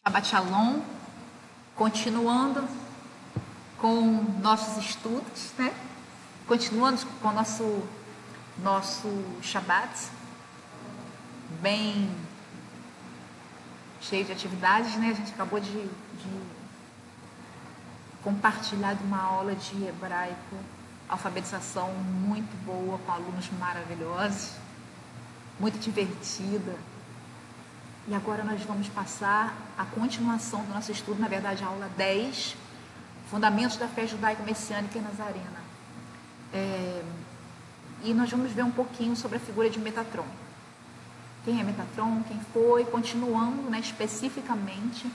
Shabbat Shalom, continuando com nossos estudos, né? Continuando com o nosso Shabbat, bem cheio de atividades, né? A gente acabou de compartilhar de uma aula de hebraico, alfabetização muito boa, com alunos maravilhosos, muito divertida. E agora nós vamos passar a continuação do nosso estudo, na verdade a aula 10, Fundamentos da Fé Judaico-Messiânica e Nazarena. E nós vamos ver um pouquinho sobre a figura de Metatron. Quem é Metatron, quem foi, continuando, né, especificamente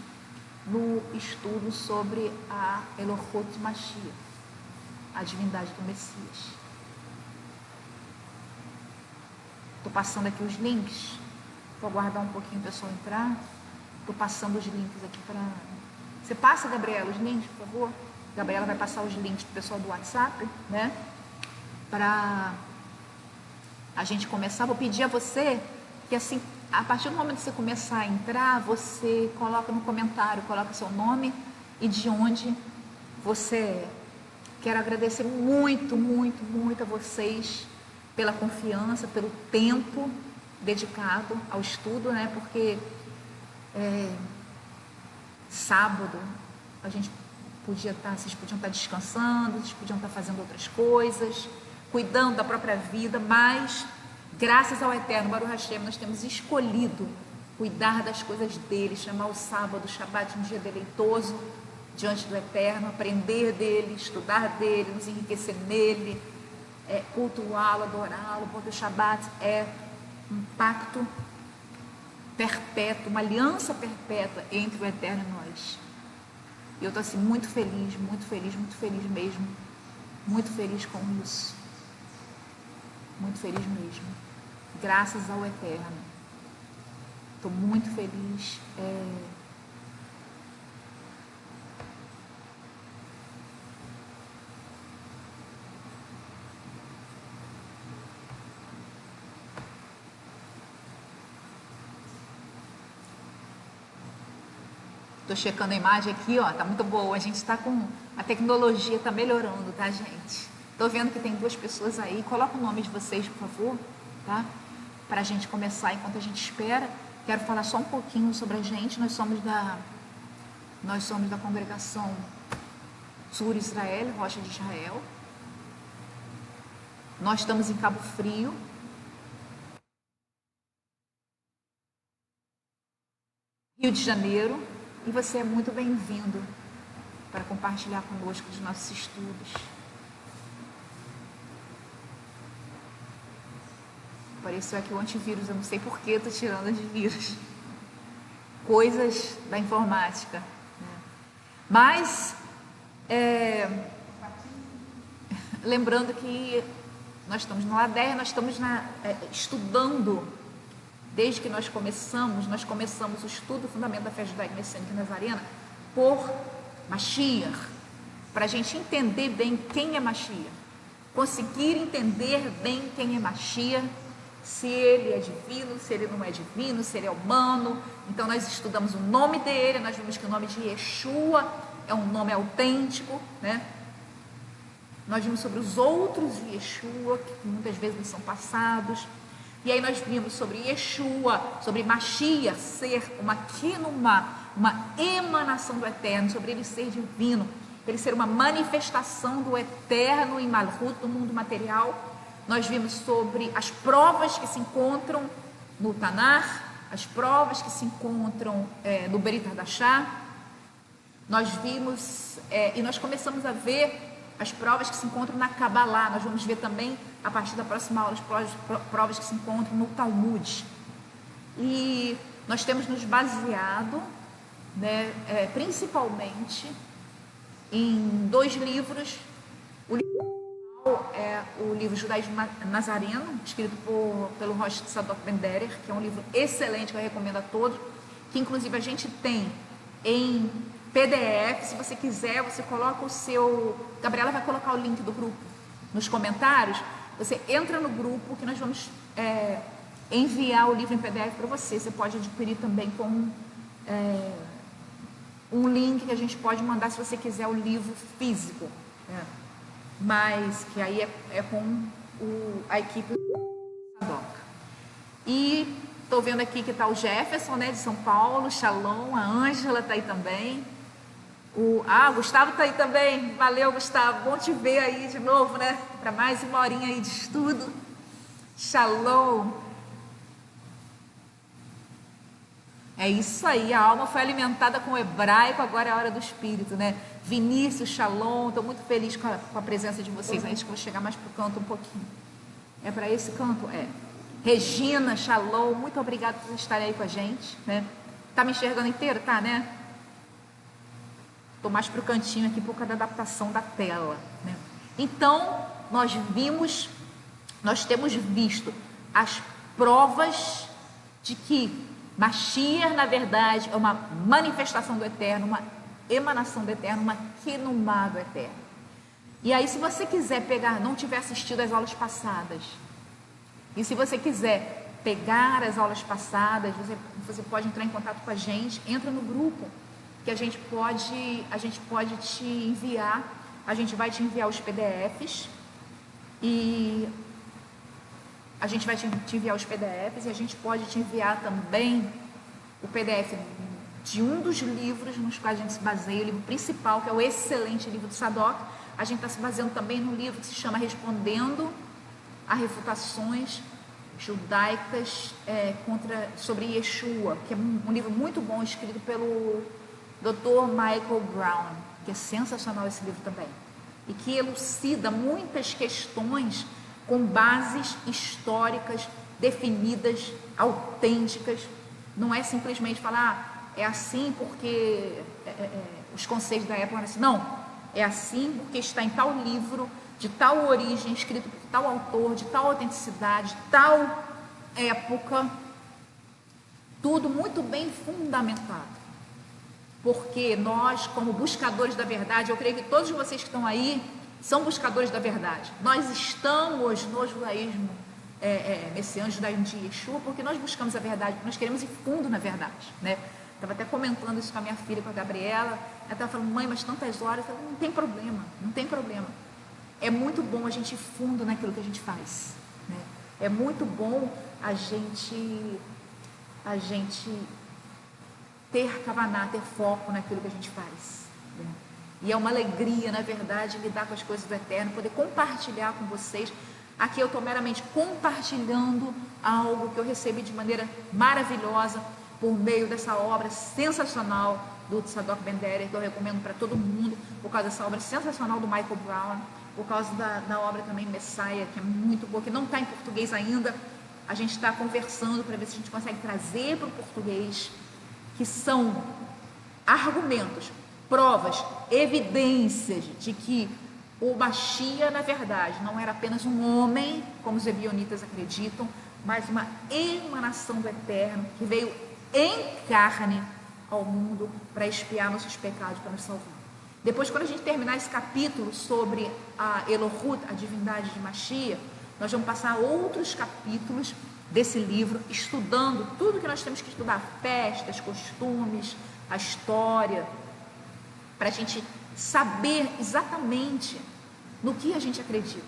no estudo sobre a Elohot Mashiach, a divindade do Messias. Estou passando aqui os links. Vou aguardar um pouquinho o pessoal entrar. Estou passando os links aqui para... Você passa, Gabriela, os links, por favor? Gabriela vai passar os links para o pessoal do WhatsApp, né? Para a gente começar. Vou pedir a você que, assim, a partir do momento que você começar a entrar, você coloca no comentário, coloca seu nome e de onde você é. Quero agradecer muito, muito, muito a vocês pela confiança, pelo tempo dedicado ao estudo, né? Porque sábado a gente vocês podiam estar descansando, vocês podiam estar fazendo outras coisas, cuidando da própria vida, mas graças ao Eterno, Baruch Hashem, nós temos escolhido cuidar das coisas dele, chamar o sábado, o Shabbat, um dia deleitoso diante do Eterno, aprender dele, estudar dele, nos enriquecer nele, cultuá-lo, adorá-lo, porque o Shabbat é um pacto perpétuo, uma aliança perpétua entre o Eterno e nós. E eu estou assim muito feliz, muito feliz, muito feliz mesmo, muito feliz com isso, muito feliz mesmo, graças ao Eterno. Estou muito feliz. Estou checando a imagem aqui, ó, tá muito boa. A gente está com... A tecnologia está melhorando, tá, gente? Estou vendo que tem 2 pessoas aí. Coloca o nome de vocês, por favor, tá? Para a gente começar enquanto a gente espera. Quero falar só um pouquinho sobre a gente. Nós somos da congregação Tzur Israel, Rocha de Israel. Nós estamos em Cabo Frio. Rio de Janeiro. E você é muito bem-vindo para compartilhar conosco os nossos estudos. Apareceu aqui o antivírus, eu não sei por que estou tirando antivírus. Coisas da informática. Né? Mas, lembrando que nós estamos no ADER, nós estamos estudando. Desde que nós começamos o estudo do fundamento da fé judaico-messiânica e nazarena por Mashiach, para a gente entender bem quem é Mashiach, conseguir entender bem quem é Mashiach, se ele é divino, se ele não é divino, se ele é humano. Então nós estudamos o nome dele, nós vimos que o nome de Yeshua é um nome autêntico, né? Nós vimos sobre os outros Yeshua, que muitas vezes não são passados. E aí nós vimos sobre Yeshua, sobre Mashiach ser uma emanação do Eterno, sobre ele ser divino, ele ser uma manifestação do Eterno em Malhut, no mundo material. Nós vimos sobre as provas que se encontram no Tanar, as provas que se encontram no Berit Hadashah. Nós vimos, e nós começamos a ver as provas que se encontram na Kabbalah. Nós vamos ver também, a partir da próxima aula, as provas que se encontram no Talmud. E nós temos nos baseado, né, principalmente em 2 livros. O livro é o livro Judaísmo Nazareno, escrito pelo Rosh Tzadok Ben Derer, que é um livro excelente que eu recomendo a todos, que inclusive a gente tem em PDF. Se você quiser, você coloca o seu... Gabriela vai colocar o link do grupo nos comentários. Você entra no grupo que nós vamos enviar o livro em PDF para você. Você pode adquirir também com um link que a gente pode mandar se você quiser o livro físico, né? Mas que aí é com a equipe do Sadoc. E estou vendo aqui que está o Jefferson, né, de São Paulo, Shalom, a Ângela está aí também. O Gustavo está aí também. Valeu, Gustavo. Bom te ver aí de novo, né? Para mais uma horinha aí de estudo. Shalom. É isso aí, a alma foi alimentada com o hebraico, agora é a hora do espírito, né? Vinícius, Shalom, estou muito feliz com a presença de vocês. Aí acho que eu vou chegar mais para o canto um pouquinho. É para esse canto? É. Regina, Shalom, muito obrigada por estarem aí com a gente, né? Tá me enxergando inteiro? Tá, né? Estou mais para o cantinho aqui por causa da adaptação da tela, né? Então, nós temos visto as provas de que Mashiach, na verdade, é uma manifestação do Eterno, uma emanação do Eterno, uma quenumá do Eterno. E aí, se você quiser pegar, não tiver assistido às aulas passadas, e se você quiser pegar as aulas passadas, você pode entrar em contato com a gente, entra no grupo, que a gente pode te enviar, a gente vai te enviar os PDFs, e a gente vai te enviar os PDFs, e a gente pode te enviar também o PDF de um dos livros nos quais a gente se baseia, o livro principal, que é o excelente livro do Sadoc. A gente está se baseando também no livro que se chama Respondendo a Refutações Judaicas sobre Yeshua, que é um livro muito bom, escrito pelo Dr. Michael Brown, que é sensacional esse livro também, e que elucida muitas questões com bases históricas definidas, autênticas. Não é simplesmente falar, é assim porque os conceitos da época eram assim. Não, é assim porque está em tal livro, de tal origem, escrito por tal autor, de tal autenticidade, de tal época, tudo muito bem fundamentado. Porque nós, como buscadores da verdade, eu creio que todos vocês que estão aí são buscadores da verdade. Nós estamos no judaísmo messiânico, judaísmo de Yeshua, porque nós buscamos a verdade, porque nós queremos ir fundo na verdade, né? Estava até comentando isso com a minha filha, com a Gabriela. Ela estava falando, mãe, mas tantas horas. Eu falei, não tem problema, não tem problema. É muito bom a gente ir fundo naquilo que a gente faz, né? É muito bom a gente ter kavaná, ter foco naquilo que a gente faz, né? E é uma alegria, na verdade, lidar com as coisas do Eterno, poder compartilhar com vocês. Aqui eu estou meramente compartilhando algo que eu recebi de maneira maravilhosa por meio dessa obra sensacional do Sadoc Ben-Derer, que eu recomendo para todo mundo, por causa dessa obra sensacional do Michael Brown, por causa da obra também Messiah, que é muito boa, que não está em português ainda. A gente está conversando para ver se a gente consegue trazer para o português, que são argumentos, provas, evidências de que o Mashiach, na verdade, não era apenas um homem, como os ebionitas acreditam, mas uma emanação do Eterno, que veio em carne ao mundo para expiar nossos pecados, para nos salvar. Depois, quando a gente terminar esse capítulo sobre a Elohut, a divindade de Mashiach, nós vamos passar outros capítulos desse livro, estudando tudo que nós temos que estudar, festas, costumes, a história, para a gente saber exatamente no que a gente acredita,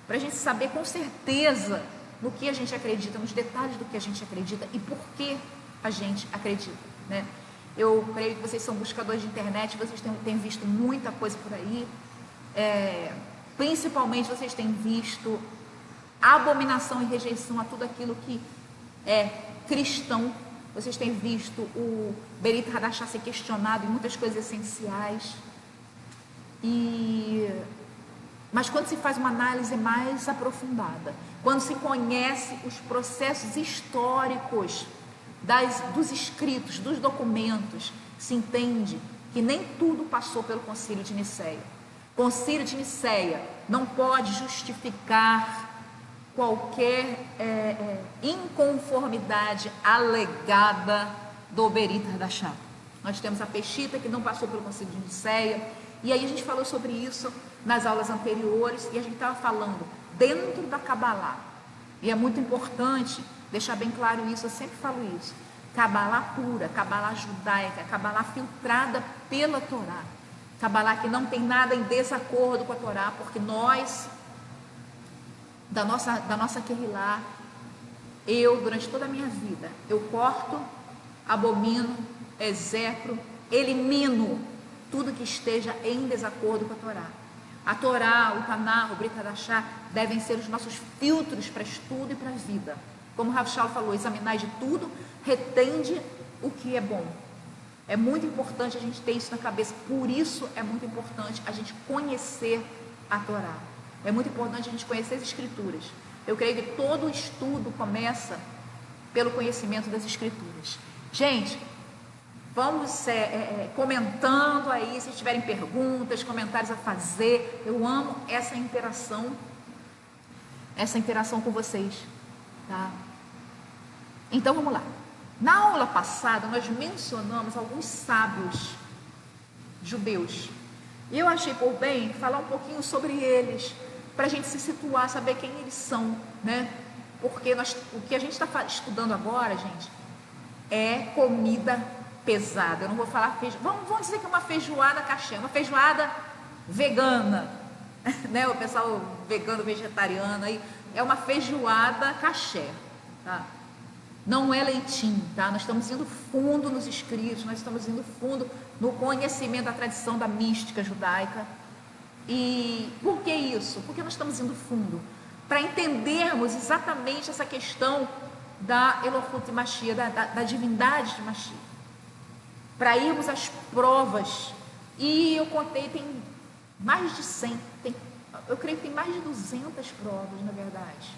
para a gente saber com certeza no que a gente acredita, nos detalhes do que a gente acredita e por que a gente acredita, né? Eu creio que vocês são buscadores de internet, vocês têm visto muita coisa por aí, principalmente vocês têm visto abominação e rejeição a tudo aquilo que é cristão. Vocês têm visto o Berit Hadashah ser questionado em muitas coisas essenciais. Mas quando se faz uma análise mais aprofundada, quando se conhece os processos históricos dos escritos, dos documentos, se entende que nem tudo passou pelo Concílio de Nicéia. O Concílio de Nicéia não pode justificar qualquer inconformidade alegada do Berit Hadashah. Nós temos a Peshita, que não passou pelo Concílio de Nicéia, e aí a gente falou sobre isso nas aulas anteriores, e a gente estava falando dentro da Kabbalah, e é muito importante deixar bem claro isso, eu sempre falo isso. Cabalá pura, Cabalá judaica, Cabalá filtrada pela Torá. Cabalá que não tem nada em desacordo com a Torá, porque nós, da nossa Kehilá, eu, durante toda a minha vida, eu corto, abomino, execro, elimino tudo que esteja em desacordo com a Torá. A Torá, o Taná, o Brit Hadashá devem ser os nossos filtros para estudo e para a vida. Como o Rav Shaul falou, examinai de tudo, retende o que é bom. É muito importante a gente ter isso na cabeça, por isso é muito importante a gente conhecer a Torá. É muito importante a gente conhecer as Escrituras. Eu creio que todo estudo começa pelo conhecimento das Escrituras. Gente, vamos comentando aí, se tiverem perguntas, comentários a fazer. Eu amo essa interação com vocês, tá? Então vamos lá. Na aula passada nós mencionamos alguns sábios judeus. E eu achei por bem falar um pouquinho sobre eles, para a gente se situar, saber quem eles são, né? Porque o que a gente está estudando agora, gente, é comida pesada. Eu não vou falar vamos dizer que é uma feijoada caché, uma feijoada vegana, né? O pessoal vegano, vegetariano aí, é uma feijoada caché, tá? Não é leitinho, tá? Nós estamos indo fundo nos escritos, nós estamos indo fundo no conhecimento da tradição da mística judaica. E por que isso? Porque nós estamos indo fundo para entendermos exatamente essa questão da Elohut de Mashiach, da divindade de Mashiach, para irmos às provas. E eu contei, tem mais de 100, eu creio que tem mais de 200 provas, na verdade.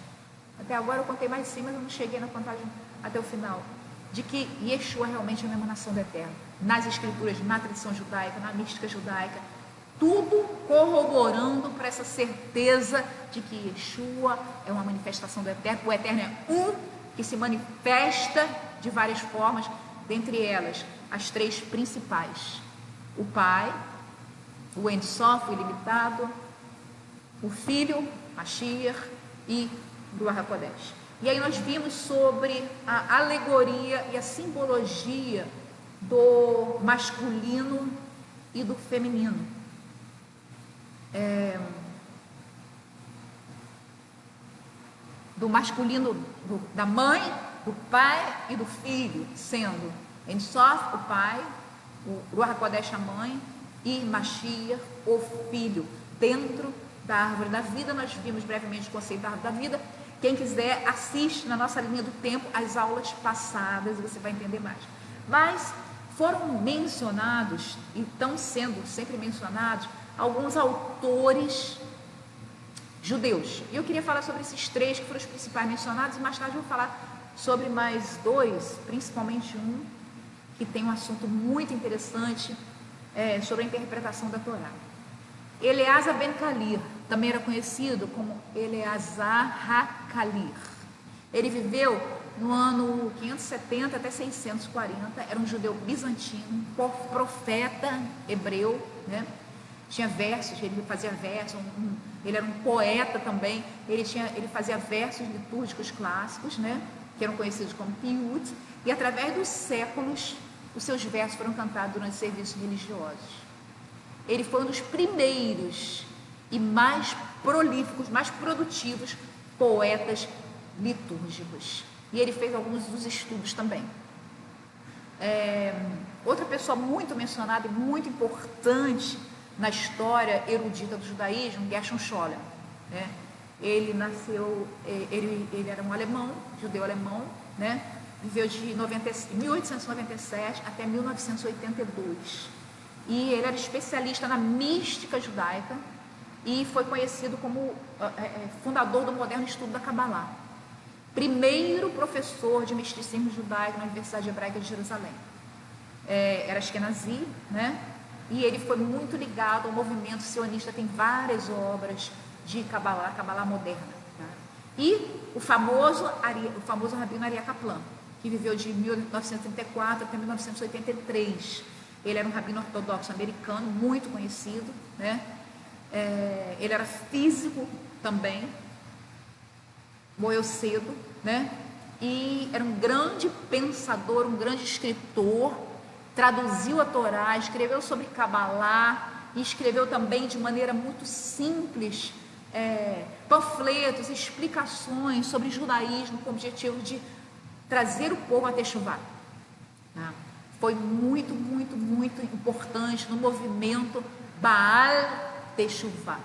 Até agora eu contei mais de 100, mas eu não cheguei na contagem até o final, de que Yeshua realmente é uma emanação do Eterno, nas Escrituras, na tradição judaica, na mística judaica, tudo corroborando para essa certeza de que Yeshua é uma manifestação do Eterno. O Eterno é um que se manifesta de várias formas, dentre elas as 3 principais: o Pai, o Ein Sof, o ilimitado, o Filho, Mashiach, e do Ruach HaKodesh. E aí nós vimos sobre a alegoria e a simbologia do masculino e do feminino. Do masculino da mãe, do pai e do filho, sendo Ein Sof, o pai, o Ruach HaKodesh, a mãe, e Mashiach, o filho, dentro da árvore da vida. Nós vimos brevemente o conceito da árvore da vida. Quem quiser, assiste na nossa linha do tempo as aulas passadas e você vai entender mais. Mas foram mencionados, e estão sendo sempre mencionados, alguns autores judeus. E eu queria falar sobre esses 3 que foram os principais mencionados, e mais tarde eu vou falar sobre mais 2, principalmente um que tem um assunto muito interessante sobre a interpretação da Torá. Eleazar ben Kalir, também era conhecido como Eleazar HaKalir. Ele viveu no ano 570 até 640, era um judeu bizantino, profeta hebreu, né? Tinha versos, ele fazia versos, ele era um poeta também, ele fazia versos litúrgicos clássicos, né? Que eram conhecidos como Piyut, e através dos séculos, os seus versos foram cantados durante serviços religiosos. Ele foi um dos primeiros e mais prolíficos, mais produtivos poetas litúrgicos. E ele fez alguns dos estudos também. Outra pessoa muito mencionada e muito importante na história erudita do judaísmo, Gershon Scholem, né? Ele nasceu, ele era um alemão, judeu alemão, né? Viveu de 1897 até 1982. E ele era especialista na mística judaica e foi conhecido como fundador do moderno estudo da Kabbalah. Primeiro professor de misticismo judaico na Universidade Hebraica de Jerusalém. Era Ashkenazi, né? E ele foi muito ligado ao movimento sionista, tem várias obras de Kabbalah, Kabbalah moderna. Tá? E o famoso Rabino Aryeh Kaplan, que viveu de 1934 até 1983. Ele era um rabino ortodoxo americano, muito conhecido, né? Ele era físico também, morreu cedo, né? e era um grande pensador, um grande escritor, traduziu a Torá, escreveu sobre Cabalá e escreveu também de maneira muito simples panfletos, explicações sobre judaísmo com o objetivo de trazer o povo a Techuvá. Foi muito, muito, muito importante no movimento Baal Techuvá.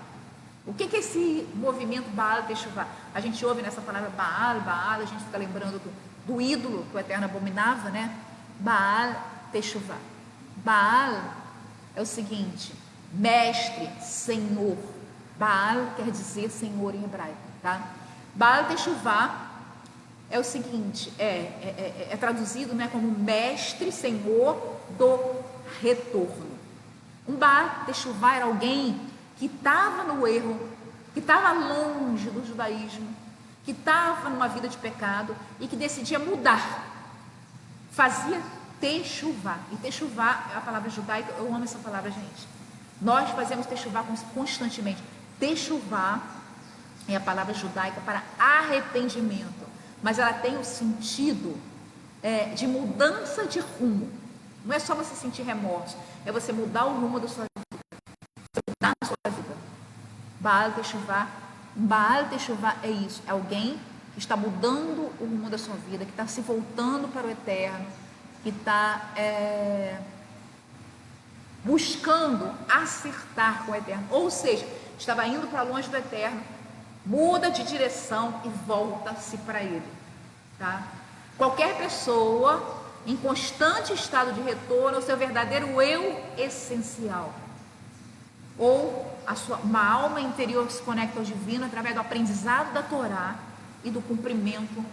O que é esse movimento Baal Techuvá? A gente ouve nessa palavra Baal, Baal, a gente fica lembrando do ídolo que o Eterno abominava, né? Baal Techuvá. Baal é o seguinte: mestre, senhor. Baal quer dizer senhor em hebraico, tá? Baal Techuvá é o seguinte, é traduzido, né, como mestre, senhor do retorno. Um Baal Techuvá era alguém que estava no erro, que estava longe do judaísmo, que estava numa vida de pecado e que decidia mudar. Fazia Techuvá. E Techuvá é a palavra judaica, eu amo essa palavra, gente. Nós fazemos Techuvá constantemente. Techuvá é a palavra judaica para arrependimento, mas ela tem o sentido de mudança de rumo. Não é só você sentir remorso, é você mudar o rumo da sua vida, mudar a sua vida. Baal Techuvá é isso, é alguém que está mudando o rumo da sua vida, que está se voltando para o eterno, que está buscando acertar com o eterno, ou seja, estava indo para longe do eterno, muda de direção e volta-se para ele, tá? Qualquer pessoa em constante estado de retorno ao seu verdadeiro eu essencial, ou uma alma interior que se conecta ao divino através do aprendizado da Torá e do cumprimento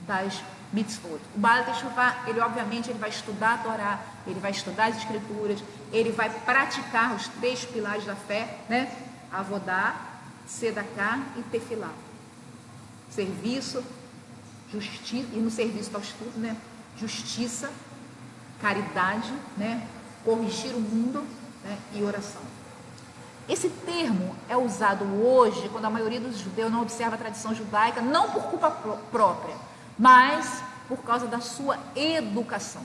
das mitzvot. O Baal Techuvá, ele obviamente vai estudar a Torá, ele vai estudar as escrituras, ele vai praticar os 3 pilares da fé, né? Avodá, Sedaká e Tefilá. Serviço, justiça, e no serviço está o estudo, né? Justiça, caridade, né? Corrigir o mundo, né? E oração. Esse termo é usado hoje quando a maioria dos judeus não observa a tradição judaica, não por culpa própria, mas por causa da sua educação.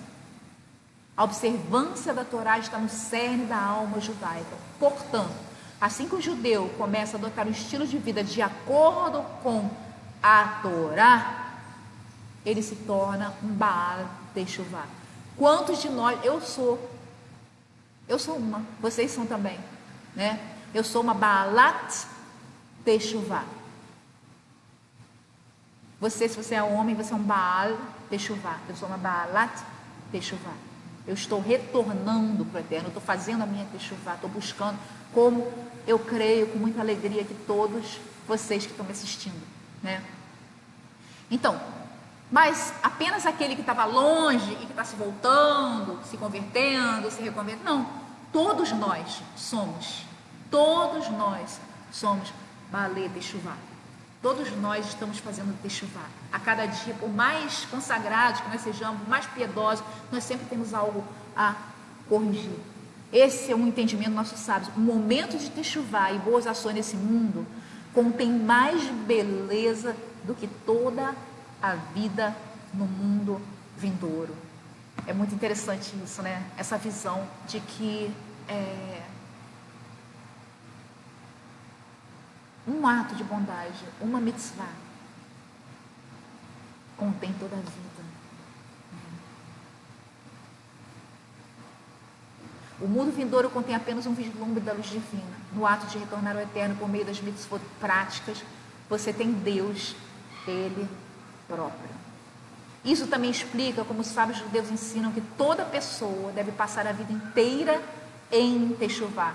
A observância da Torá está no cerne da alma judaica. Portanto, assim que o judeu começa a adotar um estilo de vida de acordo com a Torá, ele se torna um Baal Techuvá. Quantos de nós, eu sou uma, vocês são também, né? Eu sou uma Baalat Techuvá. Se você é homem, você é um Baal Techuvá. Eu sou uma Baalat Techuvá. Eu estou retornando para o eterno, eu estou fazendo a minha Techuvá, estou buscando, como eu creio com muita alegria que todos vocês que estão me assistindo, né? Então, mas apenas aquele que estava longe e que está se voltando, se convertendo, se reconvertendo, não, todos nós somos Baalei Techuvá. Todos nós estamos fazendo Techuvá. A cada dia, por mais consagrados que nós sejamos, por mais piedosos, nós sempre temos algo a corrigir. Esse é um entendimento dos nossos sábios. O momento de Techuvá e boas ações nesse mundo contém mais beleza do que toda a vida no mundo vindouro. É muito interessante isso, né? Essa visão de que um ato de bondade, uma mitzvah, contém toda a vida. O mundo vindouro contém apenas um vislumbre da luz divina. No ato de retornar ao eterno por meio das mitzvot práticas, você tem Deus, Ele próprio. Isso também explica como os sábios judeus ensinam que toda pessoa deve passar a vida inteira em Techuvá.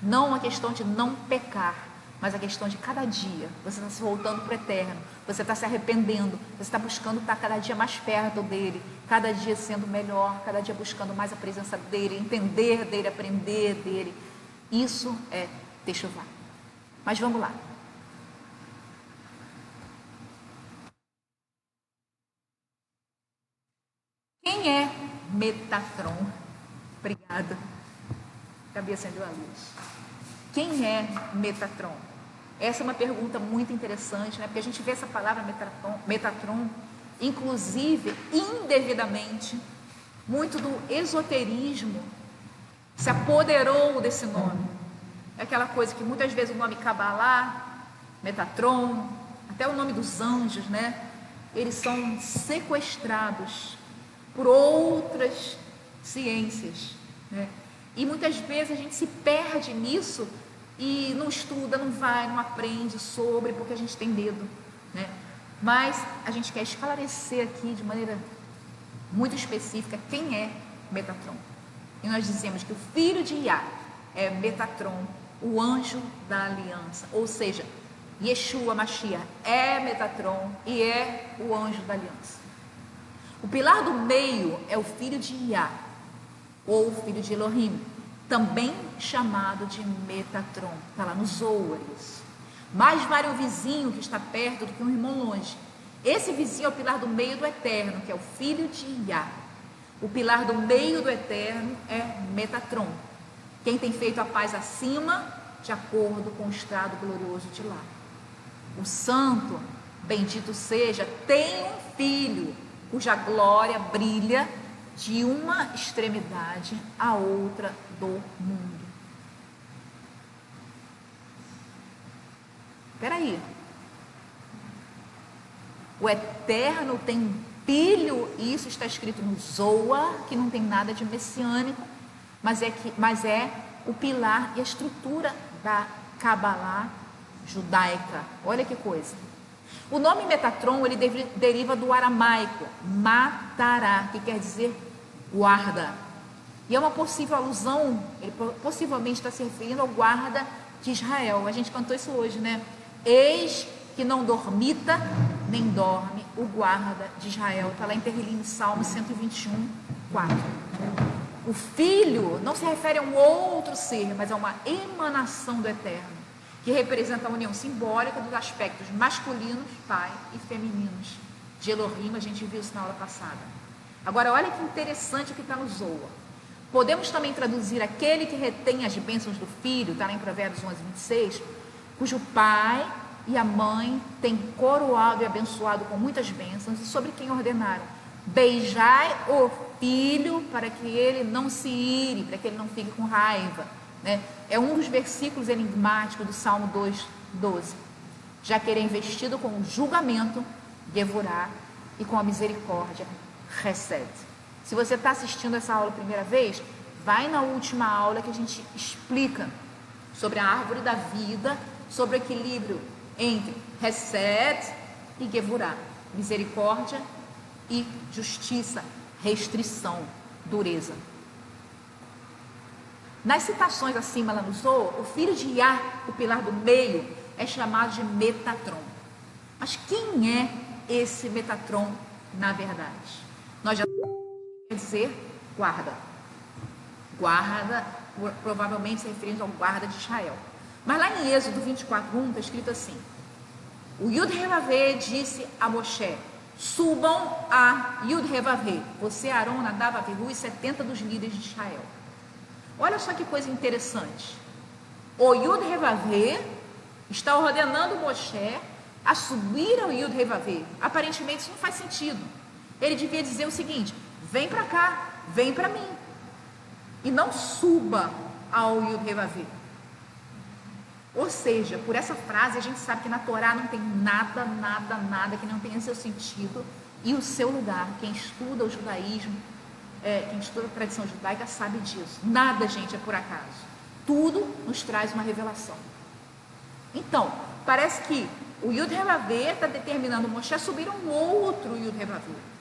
Não uma questão de não pecar, mas a questão de cada dia você está se voltando para o eterno, você está se arrependendo, você está buscando estar cada dia mais perto dele, cada dia sendo melhor, cada dia buscando mais a presença dele, entender dele, aprender dele. Isso é Techuvá. Mas vamos lá. Quem é Metatron? Obrigada. Gabi acendeu a luz. Quem é Metatron? Essa é uma pergunta muito interessante, né? Porque a gente vê essa palavra Metatron, inclusive indevidamente, muito do esoterismo se apoderou desse nome. É aquela coisa que muitas vezes o nome Kabbalah, Metatron, até o nome dos anjos, né? Eles são sequestrados por outras ciências, né? E muitas vezes a gente se perde nisso e não estuda, não vai, não aprende sobre, porque a gente tem medo, né? Mas a gente quer esclarecer aqui de maneira muito específica quem é Metatron. E nós dizemos que o filho de Iá é Metatron, o anjo da aliança, ou seja, Yeshua Mashiach é Metatron e é o anjo da aliança. O pilar do meio é o filho de Iá, ou o filho de Elohim, também chamado de Metatron, está lá no Zohar isso. Mais vale um vizinho que está perto do que um irmão longe. Esse vizinho é o pilar do meio do eterno, que é o filho de Iá. O pilar do meio do eterno é Metatron, quem tem feito a paz acima, de acordo com o estado glorioso de lá. O santo, bendito seja, tem um filho, cuja glória brilha de uma extremidade à outra do mundo. Espera aí. O eterno tem um filho, e isso está escrito no Zohar, que não tem nada de messiânico, mas é o pilar e a estrutura da Kabbalah judaica. Olha que coisa. O nome Metatron, ele deriva do aramaico matará, que quer dizer guarda. E é uma possível alusão, ele possivelmente está se referindo ao guarda de Israel. A gente cantou isso hoje, né? Eis que não dormita, nem dorme o guarda de Israel. Está lá em Terrilim, Salmo 121, 4. O filho não se refere a um outro ser, mas a uma emanação do eterno, que representa a união simbólica dos aspectos masculinos, pai, e femininos de Elohim. A gente viu isso na aula passada. Agora, olha que interessante o que está no Zohar. Podemos também traduzir aquele que retém as bênçãos do filho, está lá em Provérbios 11, 26, cujo pai e a mãe têm coroado e abençoado com muitas bênçãos, e sobre quem ordenaram: beijai o filho para que ele não se ire, para que ele não fique com raiva, né? É um dos versículos enigmáticos do Salmo 2:12. Já que ele é investido com o julgamento, Gevorá, e com a misericórdia, Hesed. Se você está assistindo essa aula a primeira vez, vai na última aula que a gente explica sobre a árvore da vida, sobre o equilíbrio entre Hesed e Gevorá, misericórdia e justiça, restrição, dureza. Nas citações acima lá no Zohar, o filho de Iá, o pilar do meio, é chamado de Metatron. Mas quem é esse Metatron na verdade? Nós já quer dizer guarda. Guarda, provavelmente se referindo ao guarda de Israel. Mas lá em Êxodo 24:1 está escrito assim: o Yud-Hevavê disse a Moshe: subam a Yud-Hevavê, você, Arão, Nadav, Avihu e 70 dos líderes de Israel. Olha só que coisa interessante. O Yud-Hevavê está ordenando Moshe a subir ao Yud-Hevavê. Aparentemente isso não faz sentido. Ele devia dizer o seguinte: vem para cá, vem para mim, e não suba ao Yud-Hevavê. Ou seja, por essa frase a gente sabe que na Torá não tem nada que não tenha seu sentido e o seu lugar. Quem estuda o judaísmo, quem estuda a tradição judaica sabe disso. Nada, gente, é por acaso. Tudo nos traz uma revelação. Então, parece que o Yud-Hevavê está determinando Moshe a subir um outro Yud-Hevavê.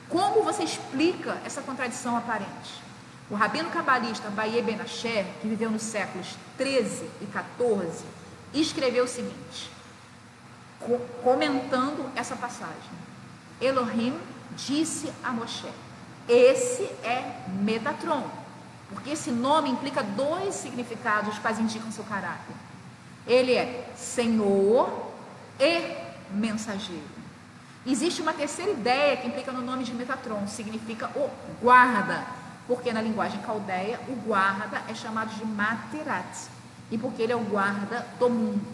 Como você explica essa contradição aparente? O rabino cabalista Abaye Ben Asher, que viveu nos séculos 13 e 14, escreveu o seguinte, comentando essa passagem: Elohim disse a Moshe: esse é Metatron, porque esse nome implica dois significados, os quais indicam seu caráter. Ele é Senhor e mensageiro. Existe uma terceira ideia que implica no nome de Metatron, significa o guarda, porque na linguagem caldeia o guarda é chamado de Materat, e porque ele é o guarda do mundo.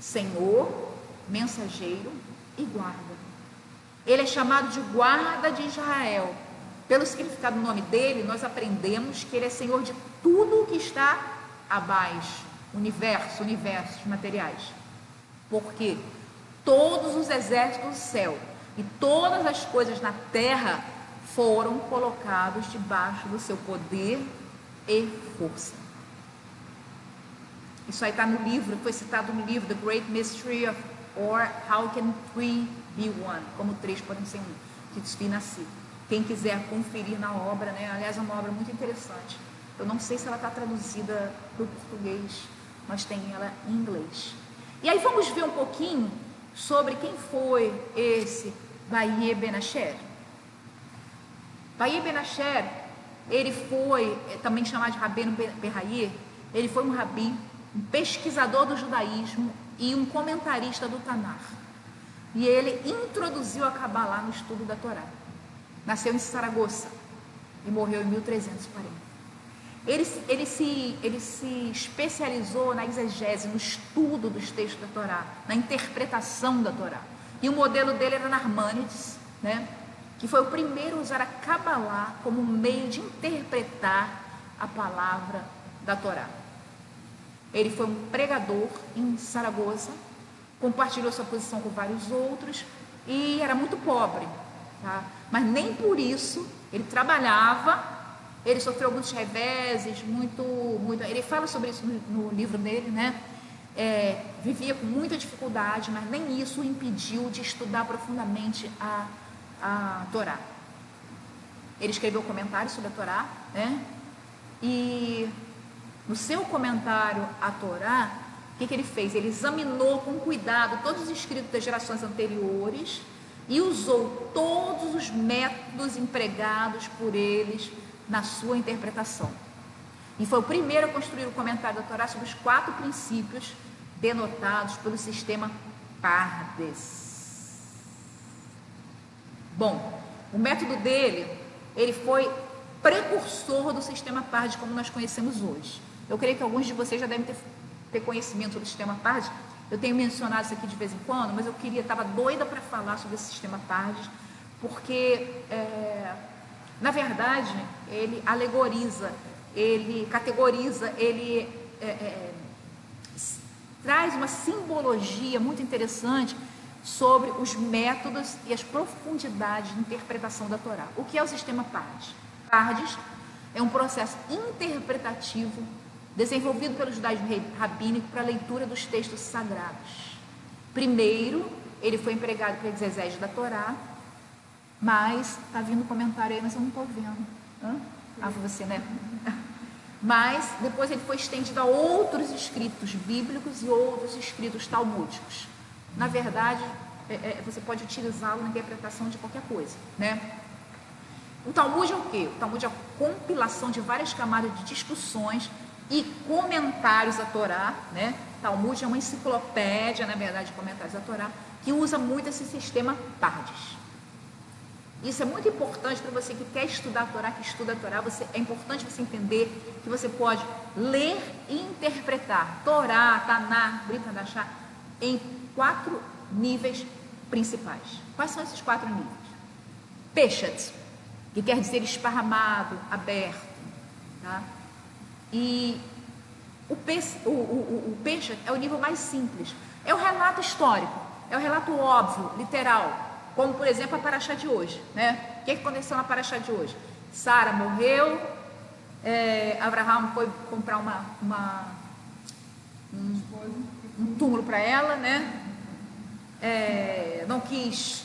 Senhor, mensageiro e guarda. Ele é chamado de guarda de Israel. Pelo significado do nome dele, nós aprendemos que ele é Senhor de tudo que está abaixo, universos materiais. Porque todos os exércitos do céu e todas as coisas na terra foram colocados debaixo do seu poder e força. Isso aí está no livro, foi citado no livro The Great Mystery of or How Can Three Be One? Como três podem ser um, de Tzvi Nasi. Quem quiser conferir na obra, né? Aliás, é uma obra muito interessante. Eu não sei se ela está traduzida para o português, mas tem ela em inglês. E aí vamos ver um pouquinho sobre quem foi esse Baye Ben Asher. Baye Ben Asher, ele foi, também chamado de Rabbeinu Behaye, ele foi um rabi, um pesquisador do judaísmo e um comentarista do Tanar. E ele introduziu a Kabbalah no estudo da Torá. Nasceu em Saragoça e morreu em 1340. Ele se especializou na exegese, no estudo dos textos da Torá, na interpretação da Torá. E o modelo dele era Narmânides, né? Que foi o primeiro a usar a Kabbalah como meio de interpretar a palavra da Torá. Ele foi um pregador em Saragoça, compartilhou sua posição com vários outros e era muito pobre, tá? Mas nem por isso ele trabalhava, ele sofreu alguns reveses, muito, ele fala sobre isso no livro dele, né? Vivia com muita dificuldade, mas nem isso o impediu de estudar profundamente a Torá. Ele escreveu comentários sobre a Torá, né? E no seu comentário à Torá, o que ele fez? Ele examinou com cuidado todos os escritos das gerações anteriores e usou todos os métodos empregados por eles na sua interpretação. E foi o primeiro a construir o comentário da Torá sobre os 4 princípios denotados pelo sistema Pardes. Bom, o método dele, ele foi precursor do sistema Pardes como nós conhecemos hoje. Eu creio que alguns de vocês já devem ter conhecimento do sistema Pardes. Eu tenho mencionado isso aqui de vez em quando, mas eu estava doida para falar sobre esse sistema Pardes, porque, na verdade, ele alegoriza, ele categoriza, ele traz uma simbologia muito interessante sobre os métodos e as profundidades de interpretação da Torá. O que é o sistema Pardes? Pardes é um processo interpretativo desenvolvido pelo judaísmo rabínico para a leitura dos textos sagrados. Primeiro, ele foi empregado para a exegese da Torá, mas, está vindo um comentário aí, mas eu não estou vendo. Foi você, né? Mas, depois ele foi estendido a outros escritos bíblicos e outros escritos talmúdicos. Na verdade, você pode utilizá-lo na interpretação de qualquer coisa, né? O Talmud é o quê? O Talmud é a compilação de várias camadas de discussões e comentários à Torá, né? Talmud é uma enciclopédia, na verdade, de comentários à Torá, que usa muito esse sistema Pardes. Isso é muito importante para você que quer estudar a Torá, que estuda a Torá. É importante você entender que você pode ler e interpretar Torá, Taná, Brit Hadashah em 4 níveis principais. Quais são esses 4 níveis? Peshat, que quer dizer esparramado, aberto, tá? E o Peshat é o nível mais simples. É o relato histórico, é o relato óbvio, literal. Como, por exemplo, a Parashá de hoje, né? O que aconteceu na Parashá de hoje? Sara morreu, Abraham foi comprar um túmulo para ela, né? Não quis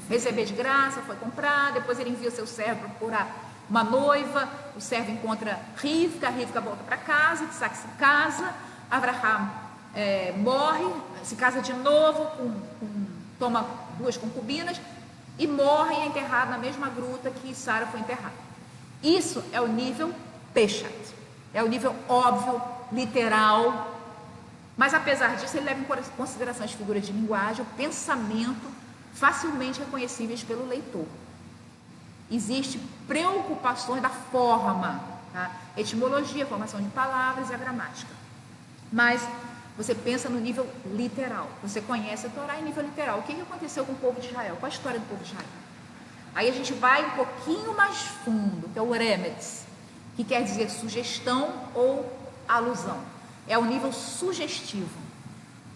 receber de graça, foi comprar. Depois ele envia o seu servo para procurar uma noiva. O servo encontra Rivka, Rivka volta para casa, Isaac se casa, Abraham morre, se casa de novo, toma 2 concubinas e morre e é enterrado na mesma gruta que Sara foi enterrada. Isso é o nível Peshat, é o nível óbvio, literal. Mas apesar disso, ele leva em consideração as figuras de linguagem, o pensamento facilmente reconhecíveis pelo leitor. Existem preocupações da forma, tá? Etimologia, formação de palavras e a gramática. Mas você pensa no nível literal. Você conhece a Torá em nível literal. O que aconteceu com o povo de Israel? Qual a história do povo de Israel? Aí a gente vai um pouquinho mais fundo, que é o remetz, que quer dizer sugestão ou alusão. É o nível sugestivo.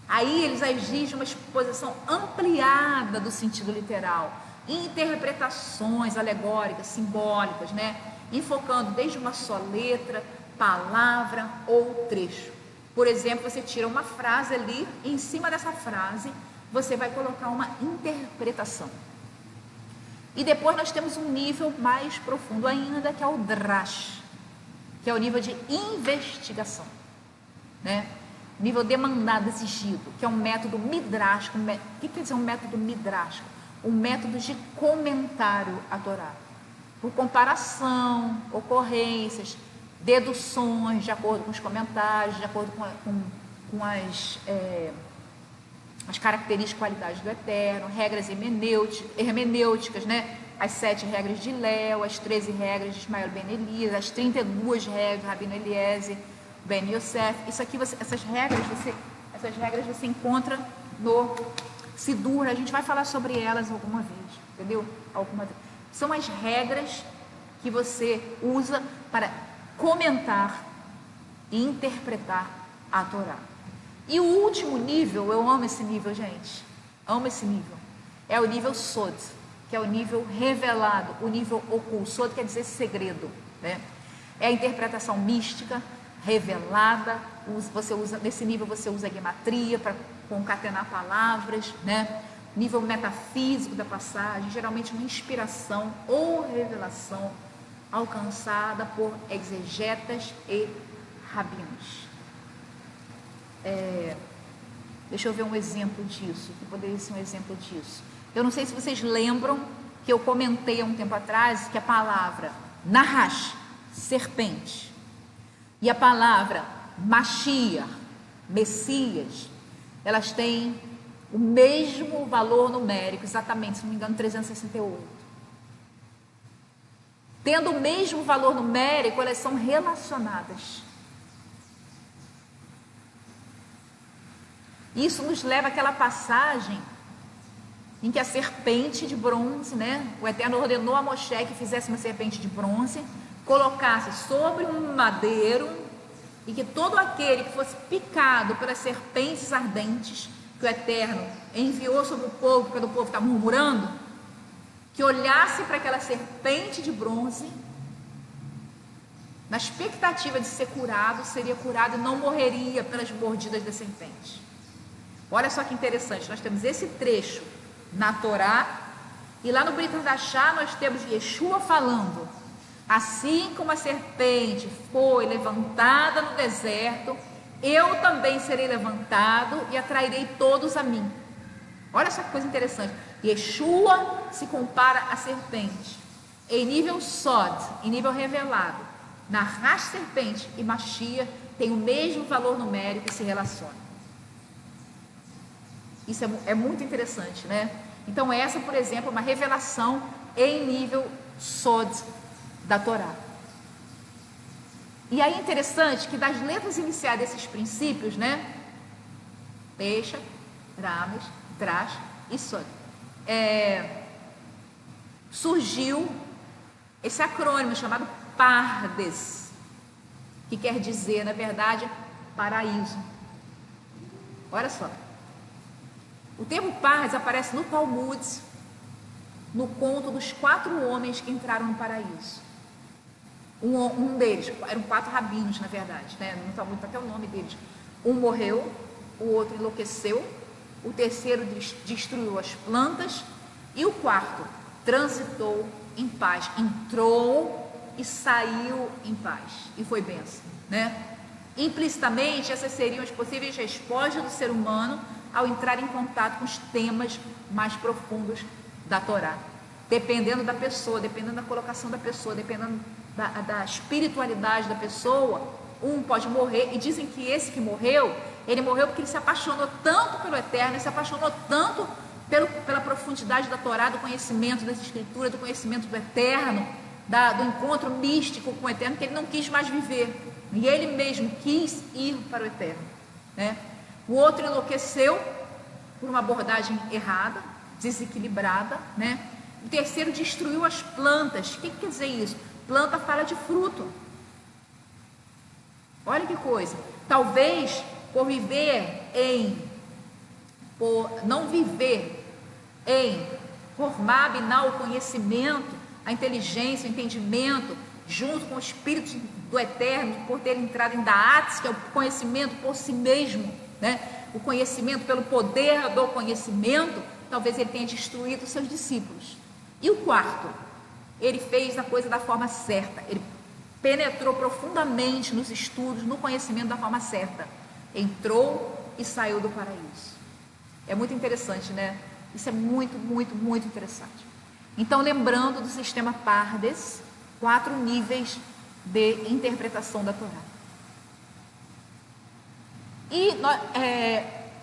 Aí eles exigem uma exposição ampliada do sentido literal, interpretações alegóricas, simbólicas, né? Enfocando desde uma só letra, palavra ou trecho. Por exemplo, você tira uma frase ali e em cima dessa frase você vai colocar uma interpretação. E depois nós temos um nível mais profundo ainda, que é o drash, que é o nível de investigação, né? Nível demandado, exigido, que é um método midrástico. O que quer dizer um método midrástico? Um método de comentário à Torá, por comparação, ocorrências, deduções de acordo com os comentários, de acordo com as características e qualidades do Eterno, regras hermenêuticas, né? As 7 regras de Léo, as 13 regras de Ismael Ben Elias, as 32 regras de Rabino Eliezer Ben Yosef. Isso aqui, essas regras você encontra no Sidur. A gente vai falar sobre elas alguma vez, entendeu? Alguma vez. São as regras que você usa para comentar e interpretar a Torá. E o último nível, eu amo esse nível, gente, amo esse nível, é o nível Sod, que é o nível revelado, o nível oculto. Sod quer dizer segredo, né? É a interpretação mística, revelada. Nesse nível você usa a gematria para concatenar palavras, né? Nível metafísico da passagem, geralmente uma inspiração ou revelação alcançada por exegetas e rabinos. Deixa eu ver um exemplo disso, que poderia ser um exemplo disso. Eu não sei se vocês lembram que eu comentei há um tempo atrás que a palavra Nahash, serpente, e a palavra Mashiach, Messias, elas têm o mesmo valor numérico, exatamente, se não me engano, 368. Tendo o mesmo valor numérico, elas são relacionadas. Isso nos leva àquela passagem em que a serpente de bronze, né? O Eterno ordenou a Moshe que fizesse uma serpente de bronze, colocasse sobre um madeiro, e que todo aquele que fosse picado pelas serpentes ardentes que o Eterno enviou sobre o povo, quando o povo está murmurando, que olhasse para aquela serpente de bronze, na expectativa de ser curado, seria curado e não morreria pelas mordidas da serpente. Olha só que interessante, nós temos esse trecho na Torá, e lá no Brit Hadashah nós temos Yeshua falando: assim como a serpente foi levantada no deserto, eu também serei levantado e atrairei todos a mim. Olha só que coisa interessante. Yeshua se compara à serpente em nível Sod, em nível revelado. Nahash, serpente, e Mashiach tem o mesmo valor numérico e se relacionam. Isso é muito interessante, né? Então essa, por exemplo, é uma revelação em nível Sod da Torá. E aí é interessante que das letras iniciais desses princípios, né? Pesha, Rames, Drash e Sod, surgiu esse acrônimo chamado Pardes, que quer dizer, na verdade, paraíso. Olha só. O termo Pardes aparece no Talmud, no conto dos 4 homens que entraram no paraíso. Um deles, eram 4 rabinos, na verdade, né? No Talmud está até o nome deles. Um morreu, o outro enlouqueceu, o terceiro destruiu as plantas, e o quarto transitou em paz, entrou e saiu em paz, e foi bênção, né? Implicitamente, essas seriam as possíveis respostas do ser humano ao entrar em contato com os temas mais profundos da Torá. Dependendo da pessoa, dependendo da colocação da pessoa, dependendo da espiritualidade da pessoa, um pode morrer, e dizem que esse que morreu, ele morreu porque ele se apaixonou tanto pelo Eterno, ele se apaixonou tanto pela profundidade da Torá, do conhecimento das Escrituras, do conhecimento do Eterno, do encontro místico com o Eterno, que ele não quis mais viver, e ele mesmo quis ir para o Eterno, né? O outro enlouqueceu por uma abordagem errada, desequilibrada, né? O terceiro destruiu as plantas. O que quer dizer isso? Planta fala de fruto. Olha que coisa. Talvez por não viver em formar o conhecimento, a inteligência, o entendimento, junto com o Espírito do Eterno, por ter entrado em Daates, que é o conhecimento por si mesmo, né? O conhecimento pelo poder do conhecimento, talvez ele tenha destruído os seus discípulos. E o quarto, ele fez a coisa da forma certa, ele penetrou profundamente nos estudos, no conhecimento da forma certa, entrou e saiu do paraíso. É muito interessante, né? Isso é muito, muito, muito interessante. Então, lembrando do sistema Pardes, 4 níveis de interpretação da Torá. E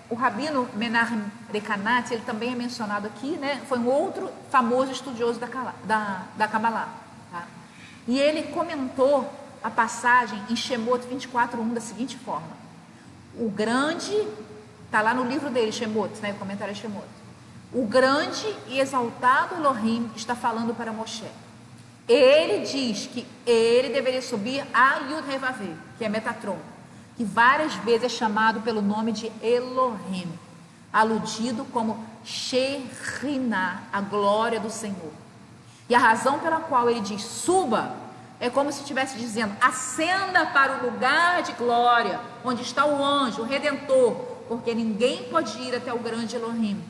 o Rabino Menahem Rekanat, ele também é mencionado aqui, né? Foi um outro famoso estudioso da Kabbalah, tá? E ele comentou a passagem em Shemot 24:1 da seguinte forma: o grande, está lá no livro dele, Shemot, né? O comentário é Shemot. O grande e exaltado Elohim está falando para Moshe. Ele diz que ele deveria subir a Yud-Heh-Vaveh, que é Metatron, que várias vezes é chamado pelo nome de Elohim, aludido como Shekhinah, a glória do Senhor. E a razão pela qual ele diz suba é como se estivesse dizendo: ascenda para o lugar de glória, onde está o anjo, o Redentor, porque ninguém pode ir até o grande Elohim,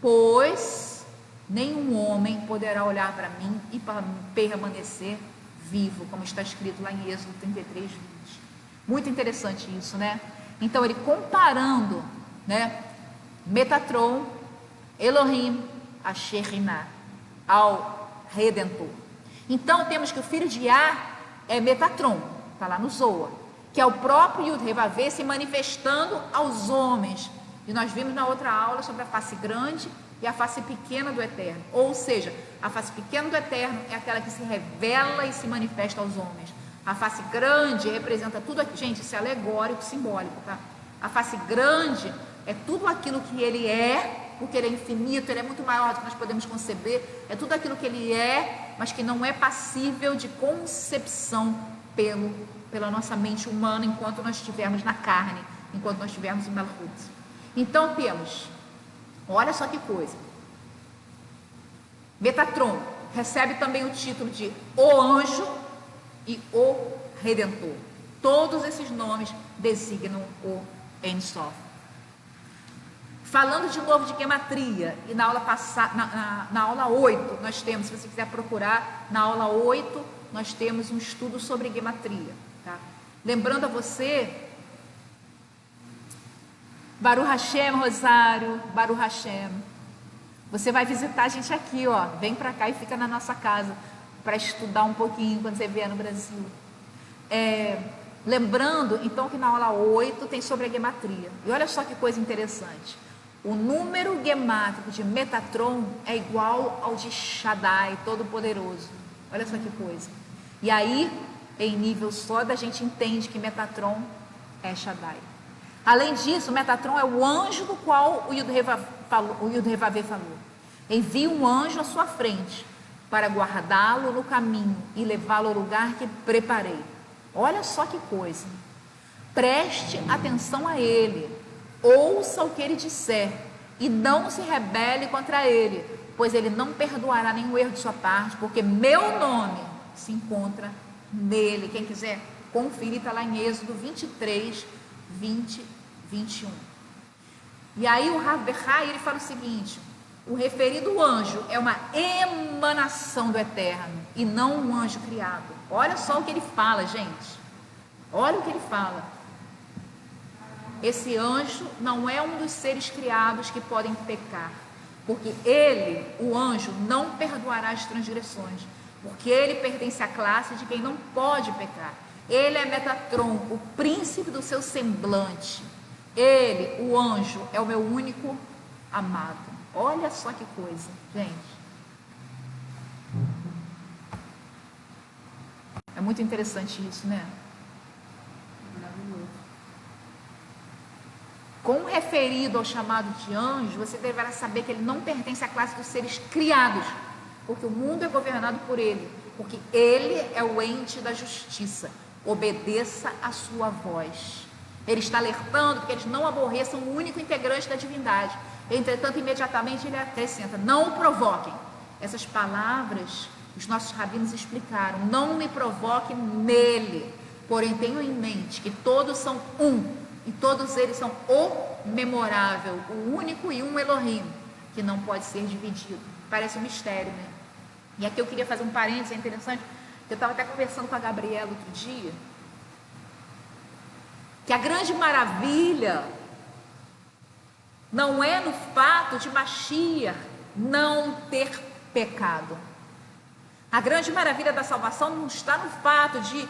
pois nenhum homem poderá olhar para mim e permanecer vivo, como está escrito lá em Êxodo 33:20. Muito interessante isso, né? Então ele comparando, né, Metatron, Elohim, a Shekhinah, ao Redentor. Então temos que o filho de Yah é Metatron, está lá no Zohar, que é o próprio Yud-Heh-Vaveh se manifestando aos homens. E nós vimos na outra aula sobre a face grande e a face pequena do Eterno. Ou seja, a face pequena do Eterno é aquela que se revela e se manifesta aos homens. A face grande representa tudo aqui, gente, isso é alegórico, simbólico, tá? A face grande é tudo aquilo que ele é, porque ele é infinito, ele é muito maior do que nós podemos conceber, é tudo aquilo que ele é, mas que não é passível de concepção pela nossa mente humana, enquanto nós estivermos na carne, enquanto nós estivermos em Malchut. Então temos, olha só que coisa, Metatron recebe também o título de o anjo e o Redentor. Todos esses nomes designam o Ein Sof. Falando de novo de gematria, e na aula passada, na aula 8, nós temos, se você quiser procurar, na aula 8, nós temos um estudo sobre gematria, tá? Lembrando a você, Baruch Hashem, Rosário, Baruch Hashem, você vai visitar a gente aqui, ó, vem pra cá e fica na nossa casa, para estudar um pouquinho quando você vier no Brasil. Lembrando, então, que na aula 8 tem sobre a gematria. E olha só que coisa interessante. O número gemátrico de Metatron é igual ao de Shaddai, Todo-Poderoso. Olha só que coisa. E aí, em nível só, a gente entende que Metatron é Shaddai. Além disso, Metatron é o anjo do qual o Yud-Heh-Vaveh falou. Envia um anjo à sua frente para guardá-lo no caminho e levá-lo ao lugar que preparei. Olha só que coisa. Preste atenção a ele, ouça o que ele disser e não se rebele contra ele, pois ele não perdoará nenhum erro de sua parte, porque meu nome se encontra nele. Quem quiser conferir, está lá em Êxodo 23, 20, 21. E aí o Rav Bechai, ele fala o seguinte: o referido anjo é uma emanação do Eterno e não um anjo criado. Olha só o que ele fala, gente. Olha o que ele fala. Esse anjo não é um dos seres criados que podem pecar, porque ele, o anjo, não perdoará as transgressões, porque ele pertence à classe de quem não pode pecar. Ele é Metatron, o príncipe do seu semblante. Ele, o anjo, é o meu único amado. Olha só que coisa, gente. É muito interessante isso, né? com referido ao chamado de anjo, você deverá saber que ele não pertence à classe dos seres criados, porque o mundo é governado por ele, porque ele é o ente da justiça. Obedeça a sua voz. Ele está alertando que eles não aborreçam o único integrante da divindade. Entretanto, imediatamente ele acrescenta: não o provoquem. Essas palavras os nossos rabinos explicaram: não me provoque nele, porém tenho em mente que todos são um, e todos eles são o memorável, o único e um Elohim, que não pode ser dividido. Parece um mistério, né? E aqui eu queria fazer um parênteses, é interessante, eu estava até conversando com a Gabriela outro dia, que a grande maravilha não é no fato de Mashiach não ter pecado. A grande maravilha da salvação não está no fato de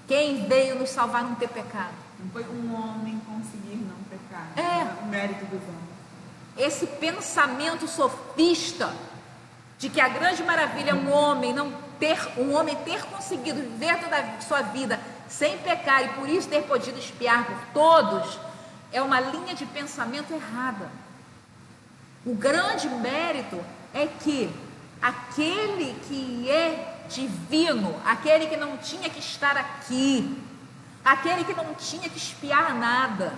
quem veio nos salvar não ter pecado. Não foi um homem conseguir não pecar. É o mérito dos homens. Esse pensamento sofista de que a grande maravilha é um homem ter conseguido viver toda a sua vida sem pecar e por isso ter podido expiar por todos, é uma linha de pensamento errada. O grande mérito é que aquele que é divino, aquele que não tinha que estar aqui, aquele que não tinha que expiar nada,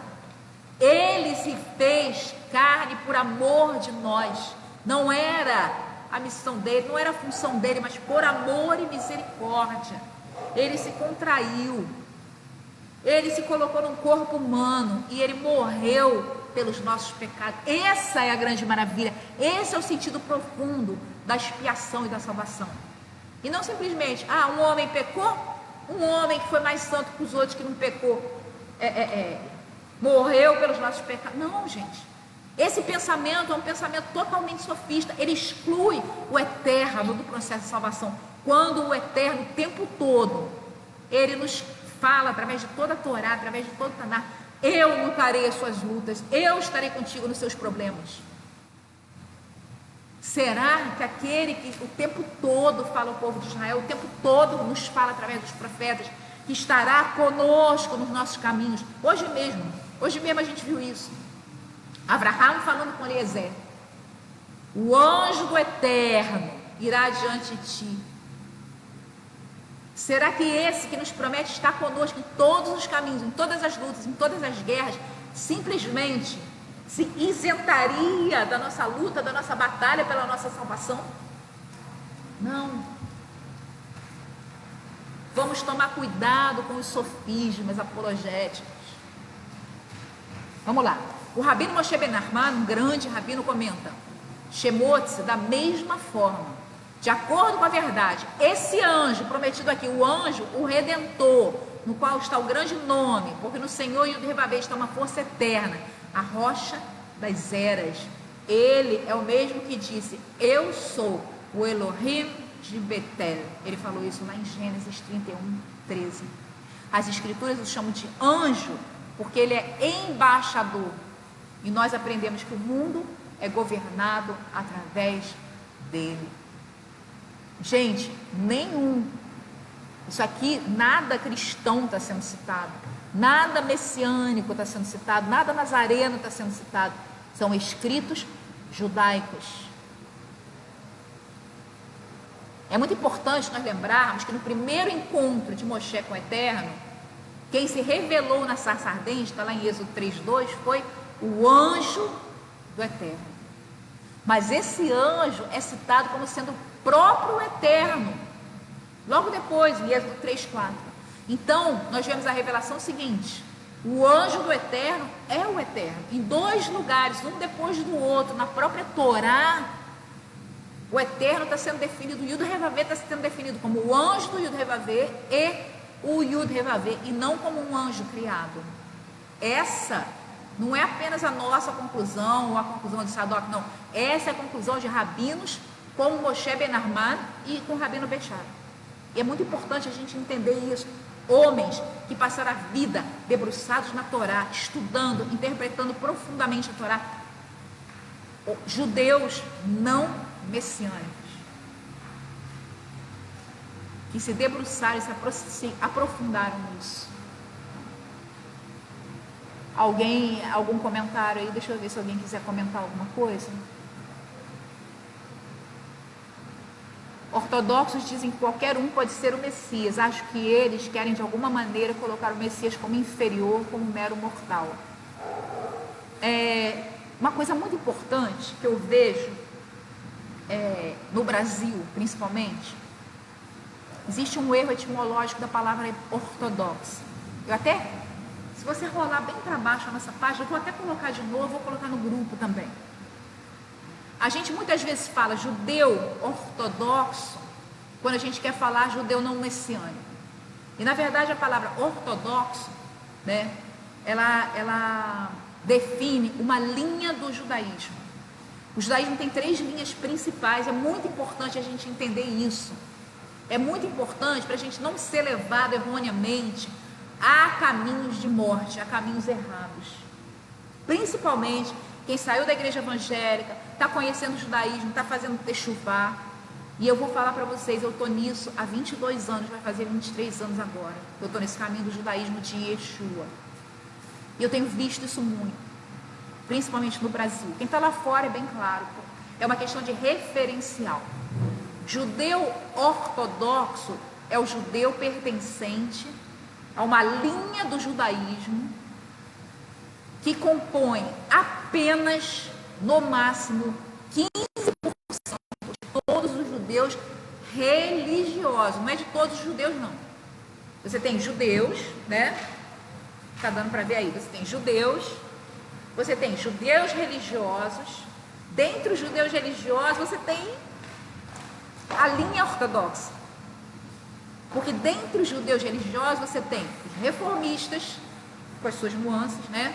ele se fez carne por amor de nós. Não era a missão dele, não era a função dele, mas por amor e misericórdia. Ele se contraiu, ele se colocou num corpo humano e ele morreu pelos nossos pecados. Essa é a grande maravilha, esse é o sentido profundo da expiação e da salvação. E não simplesmente, um homem pecou, um homem que foi mais santo que os outros que não pecou, morreu pelos nossos pecados. Não, gente. Esse pensamento é um pensamento totalmente sofista. Ele exclui o eterno do processo de salvação. Quando o eterno, o tempo todo, ele nos fala através de toda a Torá, através de todo o Taná: eu lutarei as suas lutas, eu estarei contigo nos seus problemas. Será que aquele que o tempo todo fala ao povo de Israel, o tempo todo nos fala através dos profetas, que estará conosco nos nossos caminhos? Hoje mesmo a gente viu isso. Abraham falando com Eliezer: o anjo do eterno irá diante de ti. Será que esse que nos promete estar conosco em todos os caminhos, em todas as lutas, em todas as guerras, simplesmente se isentaria da nossa luta, da nossa batalha pela nossa salvação? Não. Vamos tomar cuidado com os sofismas apologéticos. Vamos lá. O Rabino Moshe Ben Nachman, um grande rabino, comenta: Shemot, da mesma forma, de acordo com a verdade, esse anjo prometido aqui, o anjo, o Redentor, no qual está o grande nome, porque no Senhor e o Dervavê está uma força eterna, a rocha das eras. Ele é o mesmo que disse: eu sou o Elohim de Betel. Ele falou isso lá em Gênesis 31:13. As escrituras o chamam de anjo porque ele é embaixador, e nós aprendemos que o mundo é governado através dele. Gente, isso aqui, nada cristão está sendo citado, nada messiânico está sendo citado, nada nazareno está sendo citado. São escritos judaicos. É muito importante nós lembrarmos que no primeiro encontro de Moshe com o Eterno, quem se revelou na sarça ardente, está lá em Êxodo 3:2, foi o anjo do Eterno. Mas esse anjo é citado como sendo o próprio Eterno, logo depois, em Êxodo 3:4. Então, nós vemos a revelação seguinte: o anjo do Eterno é o Eterno, em dois lugares, um depois do outro, na própria Torá. O Eterno está sendo definido, o Yud-Hevavê está sendo definido como o anjo do Yud-Hevavê e o Yud-Hevavê, e não como um anjo criado. Essa não é apenas a nossa conclusão, ou a conclusão de Sadoc, não. Essa é a conclusão de rabinos como Moshe Ben Nachman e com o Rabino Bechara. E é muito importante a gente entender isso. Homens que passaram a vida debruçados na Torá, estudando, interpretando profundamente a Torá. Judeus não messiânicos, que se debruçaram e se aprofundaram nisso. Algum comentário aí? Deixa eu ver se alguém quiser comentar alguma coisa. Ortodoxos dizem que qualquer um pode ser o Messias. Acho que eles querem de alguma maneira colocar o Messias como inferior, como mero mortal. Uma coisa muito importante que eu vejo no Brasil, principalmente, existe um erro etimológico da palavra ortodoxa. Se você rolar bem para baixo a nossa página, eu vou até colocar de novo, vou colocar no grupo também. A gente muitas vezes fala judeu ortodoxo quando a gente quer falar judeu não messiânico. E na verdade a palavra ortodoxo, né, ela define uma linha do judaísmo. O judaísmo tem 3 linhas principais, é muito importante a gente entender isso. É muito importante para a gente não ser levado erroneamente a caminhos de morte, a caminhos errados. Principalmente quem saiu da igreja evangélica, está conhecendo o judaísmo, está fazendo techuvá. E eu vou falar para vocês, eu estou nisso há 22 anos, vai fazer 23 anos agora. Eu estou nesse caminho do judaísmo de Yeshua. E eu tenho visto isso muito, principalmente no Brasil. Quem está lá fora é bem claro, é uma questão de referencial. Judeu ortodoxo é o judeu pertencente a uma linha do judaísmo que compõe apenas, no máximo, 15% de todos os judeus religiosos. Não é de todos os judeus, não. Você tem judeus, né? Tá dando para ver aí. Você tem judeus religiosos. Dentre os judeus religiosos, você tem a linha ortodoxa. Porque dentre os judeus religiosos, você tem os reformistas, com as suas nuances, né?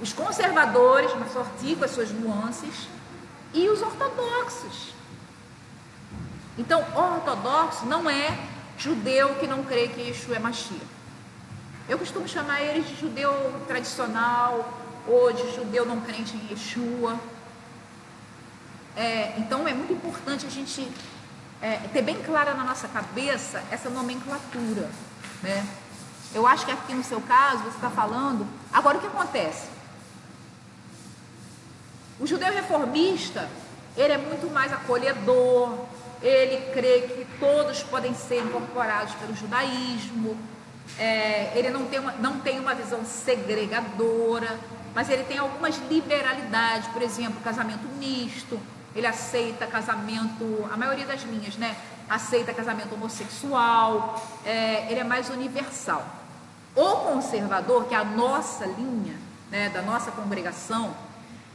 Os conservadores, Massorti, com as suas nuances, e os ortodoxos. Então, ortodoxo não é judeu que não crê que Yeshua é Mashiach. Eu costumo chamar eles de judeu tradicional ou de judeu não crente em Yeshua. Então, é muito importante a gente ter bem clara na nossa cabeça essa nomenclatura, né? Eu acho que aqui no seu caso, você está falando... Agora, o que acontece? O judeu reformista, ele é muito mais acolhedor, ele crê que todos podem ser incorporados pelo judaísmo, ele não tem uma visão segregadora, mas ele tem algumas liberalidades, por exemplo, casamento misto, ele aceita casamento, a maioria das linhas, né? Aceita casamento homossexual, ele é mais universal. O conservador, que é a nossa linha, né, da nossa congregação,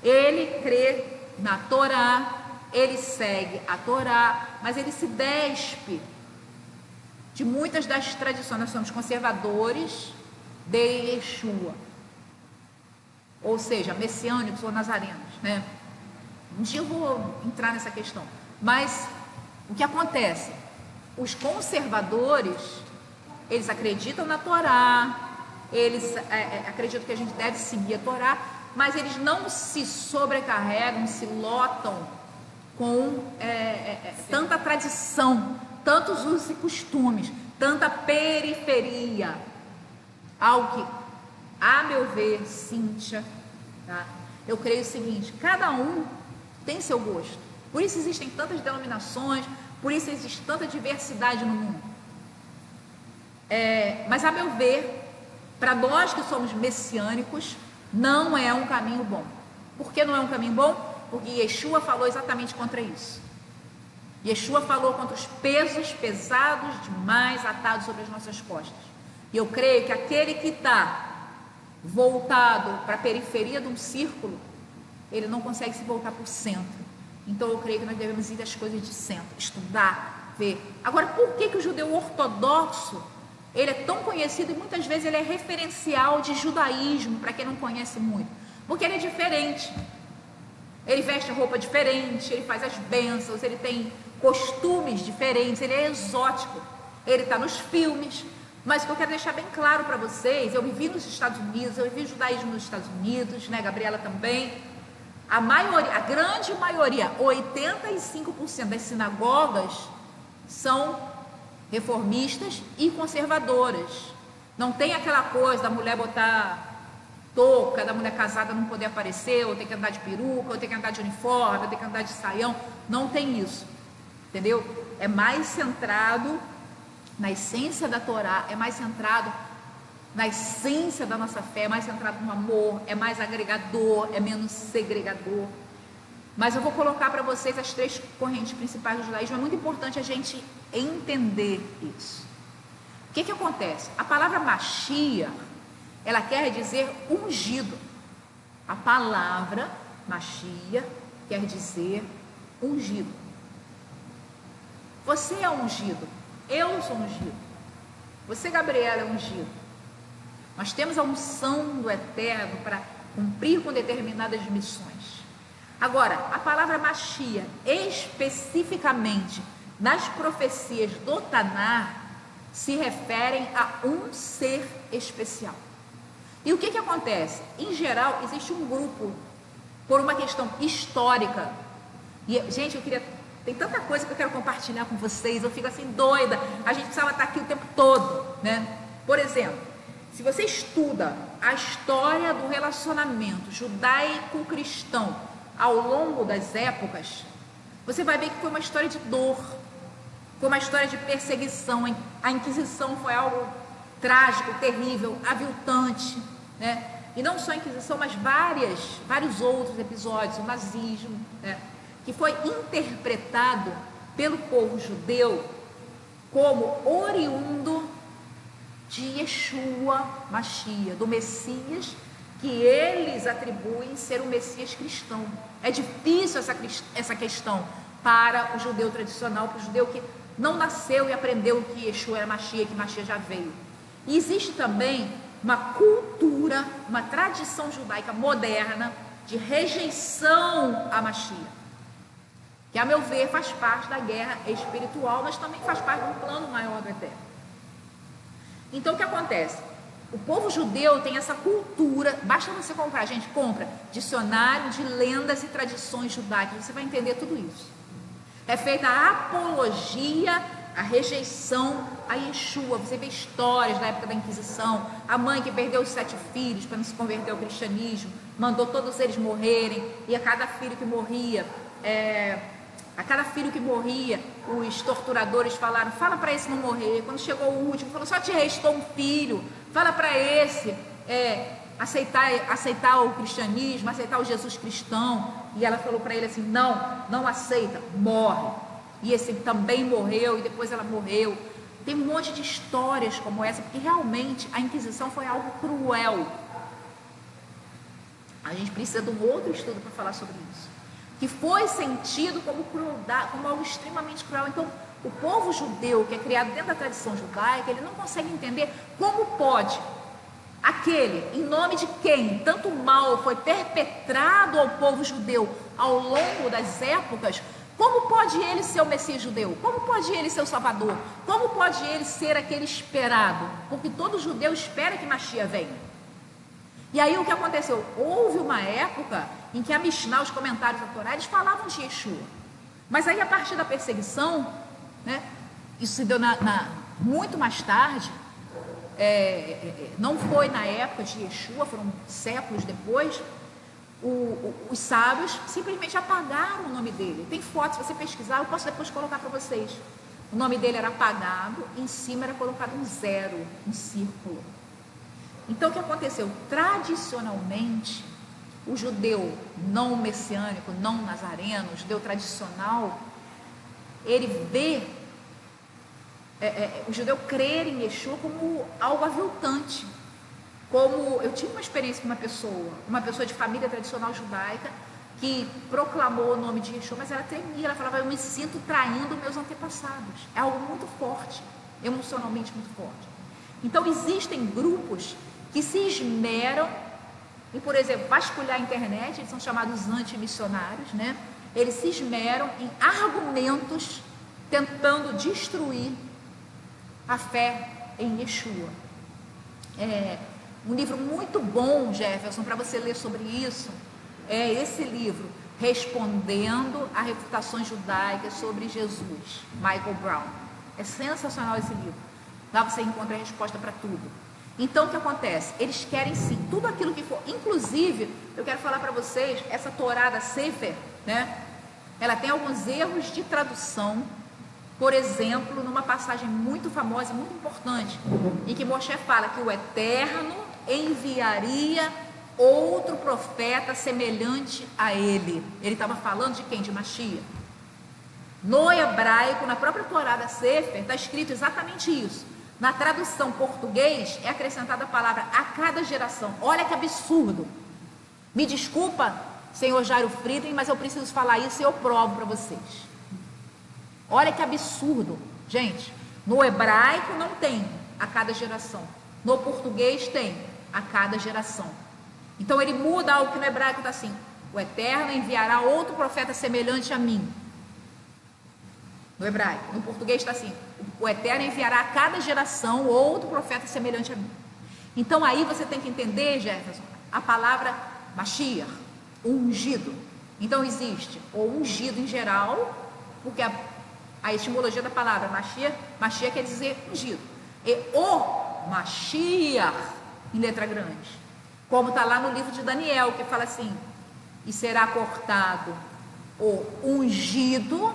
ele crê na Torá, ele segue a Torá, mas ele se despe de muitas das tradições. Nós somos conservadores de Yeshua, ou seja, messiânicos ou nazarenos, né? Um dia eu vou entrar nessa questão, mas o que acontece? Os conservadores, eles acreditam na Torá, eles acreditam que a gente deve seguir a Torá, mas eles não se sobrecarregam, se lotam com tanta tradição, tantos usos e costumes, tanta periferia. Algo que, a meu ver, Cíntia, tá? Eu creio o seguinte: cada um tem seu gosto. Por isso existem tantas denominações, por isso existe tanta diversidade no mundo. Mas a meu ver, para nós que somos messiânicos, não é um caminho bom. Por que não é um caminho bom? Porque Yeshua falou exatamente contra isso. Yeshua falou contra os pesos pesados demais atados sobre as nossas costas. E eu creio que aquele que está voltado para a periferia de um círculo, ele não consegue se voltar para o centro. Então eu creio que nós devemos ir às coisas de centro, estudar, ver. Agora, por que o judeu ortodoxo, ele é tão conhecido e muitas vezes ele é referencial de judaísmo, para quem não conhece muito? Porque ele é diferente. Ele veste roupa diferente, ele faz as bênçãos, ele tem costumes diferentes, ele é exótico, ele está nos filmes. Mas o que eu quero deixar bem claro para vocês, eu vivi nos Estados Unidos, eu vivi judaísmo nos Estados Unidos, né, Gabriela também. A grande maioria, 85% das sinagogas são reformistas e conservadoras. Não tem aquela coisa da mulher botar touca da mulher casada não poder aparecer, ou tem que andar de peruca, ou tem que andar de uniforme, ou tem que andar de saião. Não tem isso, entendeu? É mais centrado na essência da Torá, é mais centrado na essência da nossa fé, é mais centrado no amor, é mais agregador, é menos segregador. Mas eu vou colocar para vocês as 3 correntes principais do judaísmo. É muito importante a gente entender isso. O que acontece? A palavra Mashiach, ela quer dizer ungido. A palavra Mashiach quer dizer ungido. Você é ungido. Eu sou ungido. Você, Gabriela, é ungido. Nós temos a unção do Eterno para cumprir com determinadas missões. Agora, a palavra Mashiach, especificamente nas profecias do Tanar, se referem a um ser especial. E o que acontece? Em geral, existe um grupo, por uma questão histórica. E, gente, tem tanta coisa que eu quero compartilhar com vocês, eu fico assim doida. A gente precisava estar aqui o tempo todo, né? Por exemplo, se você estuda a história do relacionamento judaico-cristão ao longo das épocas, você vai ver que foi uma história de dor, foi uma história de perseguição. A Inquisição foi algo trágico, terrível, aviltante, né? E não só a Inquisição, mas vários outros episódios, o nazismo, né? Que foi interpretado pelo povo judeu como oriundo de Yeshua Mashiach, do Messias, que eles atribuem ser o Messias cristão. É difícil essa questão para o judeu tradicional, para o judeu que não nasceu e aprendeu que Yeshua era Mashiach, que Mashiach já veio. E existe também uma cultura, uma tradição judaica moderna de rejeição a Mashiach, que, a meu ver, faz parte da guerra espiritual, mas também faz parte de um plano maior do Eterno. Então, o que acontece? O povo judeu tem essa cultura, basta você comprar, gente, compra dicionário de lendas e tradições judaicas, você vai entender tudo isso. É feita a apologia, a rejeição a Yeshua. Você vê histórias da época da Inquisição, a mãe que perdeu os 7 filhos para não se converter ao cristianismo, mandou todos eles morrerem, e a cada filho que morria, os torturadores falaram: fala para esse não morrer. Quando chegou o último, falou: só te restou um filho, fala para esse aceitar o cristianismo, aceitar o Jesus cristão. E ela falou para ele assim: não aceita, morre. E esse também morreu, e depois ela morreu. Tem um monte de histórias como essa, porque realmente a Inquisição foi algo cruel. A gente precisa de um outro estudo para falar sobre isso, que foi sentido como crueldade, como algo extremamente cruel. Então, o povo judeu, que é criado dentro da tradição judaica, ele não consegue entender como pode aquele, em nome de quem tanto mal foi perpetrado ao povo judeu ao longo das épocas, como pode ele ser o Messias judeu? Como pode ele ser o Salvador? Como pode ele ser aquele esperado? Porque todo judeu espera que Mashiach venha. E aí o que aconteceu? Houve uma época em que a Mishnah, os comentários da Torá, eles falavam de Yeshua. Mas aí, a partir da perseguição, né, isso se deu muito mais tarde, não foi na época de Yeshua, foram séculos depois. Os sábios simplesmente apagaram o nome dele. Tem fotos, se você pesquisar, eu posso depois colocar para vocês. O nome dele era apagado, e em cima era colocado um 0, um círculo. Então, o que aconteceu? Tradicionalmente, o judeu não messiânico, não nazareno, o judeu tradicional, ele vê o judeu crer em Yeshua como algo aviltante. Como eu tive uma experiência com uma pessoa de família tradicional judaica, que proclamou o nome de Yeshua, mas ela tremia, ela falava: eu me sinto traindo meus antepassados. É algo muito forte, emocionalmente muito forte. Então, existem grupos que se esmeram em, por exemplo, vasculhar a internet, eles são chamados antimissionários, né? Eles se esmeram em argumentos tentando destruir a fé em Yeshua. Um livro muito bom, Jefferson, para você ler sobre isso, é esse livro, Respondendo a Refutações Judaicas sobre Jesus, Michael Brown. É sensacional esse livro. Lá você encontra a resposta para tudo. Então o que acontece? Eles querem sim, tudo aquilo que for. Inclusive, eu quero falar para vocês, essa Torá da Sefer, né? Ela tem alguns erros de tradução. Por exemplo, numa passagem muito famosa, muito importante, em que Moshe fala que o Eterno enviaria outro profeta semelhante a ele. Ele estava falando de quem? De Mashiach. No hebraico, na própria Torá da Sefer, está escrito exatamente isso. Na tradução português, é acrescentada a palavra a cada geração. Olha que absurdo. Me desculpa, senhor Jairo Friedrich, mas eu preciso falar isso e eu provo para vocês. Olha que absurdo, gente. No hebraico não tem a cada geração. No português tem a cada geração. Então ele muda algo que no hebraico está assim: o Eterno enviará outro profeta semelhante a mim. No hebraico. No português está assim: o Eterno enviará a cada geração outro profeta semelhante a mim. Então aí você tem que entender, Jefferson, a palavra Mashiach, o ungido. Então existe o ungido em geral, porque a etimologia da palavra Mashiach quer dizer ungido. E o Mashiach, em letra grande, como está lá no livro de Daniel, que fala assim: e será cortado o ungido,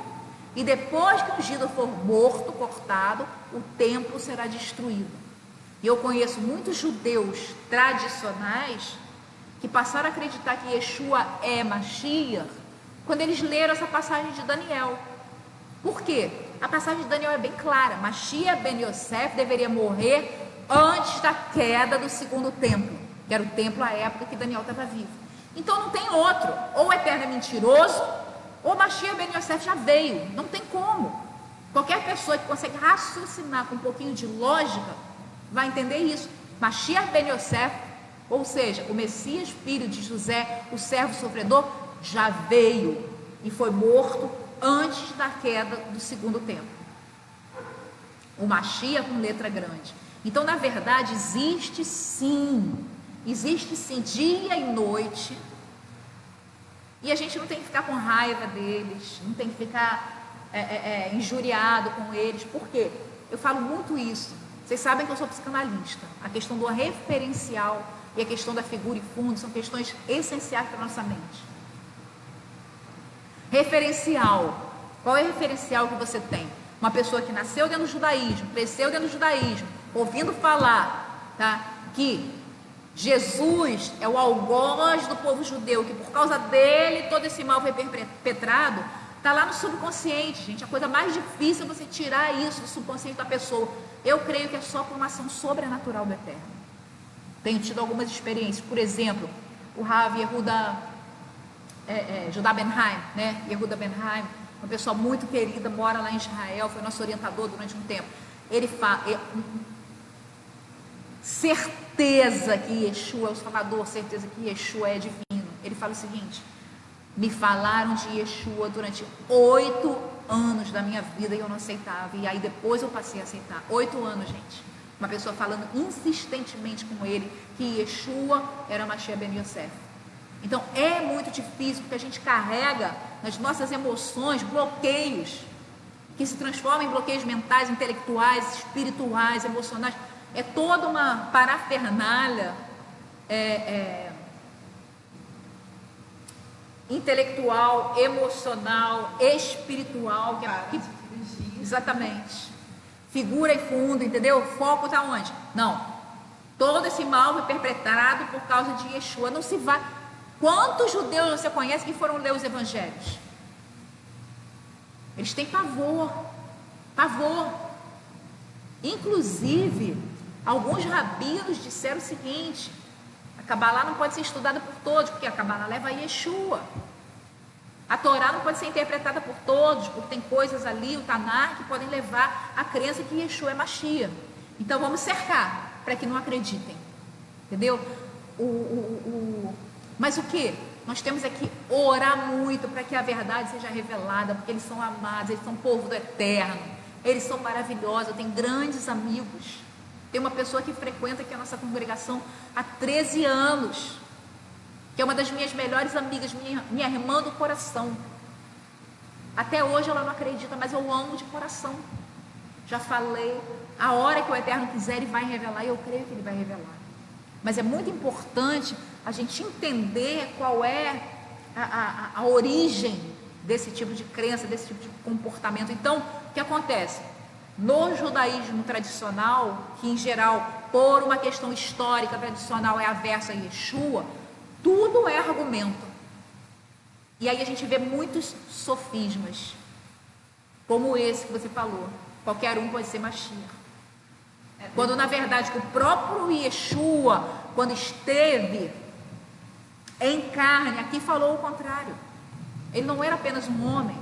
e depois que o ungido for morto, cortado, o templo será destruído. E eu conheço muitos judeus tradicionais que passaram a acreditar que Yeshua é Mashiach quando eles leram essa passagem de Daniel. Por quê? A passagem de Daniel é bem clara: Mashiach ben Yosef deveria morrer antes da queda do segundo templo, que era o templo à época que Daniel estava vivo. Então não tem outro: ou o Eterno é mentiroso, ou Mashiach ben Yosef já veio. Não tem como. Qualquer pessoa que consegue raciocinar com um pouquinho de lógica vai entender isso. Mashiach ben Yosef, ou seja, o Messias, filho de José, o servo sofredor, já veio e foi morto antes da queda do segundo templo. O Mashiach com letra grande. Então, na verdade, existe sim dia e noite, e a gente não tem que ficar com raiva deles, não tem que ficar injuriado com eles. Por quê? Eu falo muito isso. Vocês sabem que eu sou psicanalista. A questão do referencial e a questão da figura e fundo são questões essenciais para a nossa mente. Referencial. Qual é o referencial que você tem? Uma pessoa que nasceu dentro do judaísmo, cresceu dentro do judaísmo, ouvindo falar, tá, que Jesus é o algoz do povo judeu, que por causa dele todo esse mal foi perpetrado. Está lá no subconsciente, gente. A coisa mais difícil é você tirar isso do subconsciente da pessoa. Eu creio que é só por uma ação sobrenatural do Eterno. Tenho tido algumas experiências. Por exemplo, o Rav Yehuda Judá Benhaim, né? Yehuda Benhaim, uma pessoa muito querida, mora lá em Israel, foi nosso orientador durante um tempo. Ele fala, certeza que Yeshua é o Salvador, certeza que Yeshua é divino. Ele fala o seguinte: me falaram de Yeshua durante 8 anos da minha vida e eu não aceitava, e aí depois eu passei a aceitar. 8 anos, gente. Uma pessoa falando insistentemente com ele que Yeshua era Mashiach ben Yosef. Então é muito difícil, porque a gente carrega nas nossas emoções bloqueios que se transformam em bloqueios mentais, intelectuais, espirituais, emocionais. É toda uma parafernália intelectual, emocional, espiritual, exatamente, figura e fundo, entendeu? O foco está onde? Não, todo esse mal foi perpetrado por causa de Yeshua. Não se vai. Quantos judeus você conhece que foram ler os evangelhos? Eles têm pavor. Inclusive, alguns rabinos disseram o seguinte: a Kabbalah não pode ser estudada por todos, porque a Kabbalah leva a Yeshua. A Torá não pode ser interpretada por todos, porque tem coisas ali, o Tanar, que podem levar à crença que Yeshua é Mashiach. Então vamos cercar, para que não acreditem. Entendeu? Mas o que? Nós temos que orar muito para que a verdade seja revelada, porque eles são amados, eles são povo do Eterno, eles são maravilhosos. Eu tenho grandes amigos. Tem uma pessoa que frequenta aqui a nossa congregação há 13 anos, que é uma das minhas melhores amigas, minha irmã do coração. Até hoje ela não acredita, mas eu amo de coração. Já falei, a hora que o Eterno quiser, Ele vai revelar, e eu creio que Ele vai revelar. Mas é muito importante a gente entender qual é a origem desse tipo de crença, desse tipo de comportamento. Então, o que acontece? No judaísmo tradicional, que em geral, por uma questão histórica tradicional, é aversa a Yeshua, tudo é argumento. E aí a gente vê muitos sofismas, como esse que você falou. Qualquer um pode ser Mashiach. Quando na verdade o próprio Yeshua, quando esteve em carne, aqui falou o contrário. Ele não era apenas um homem.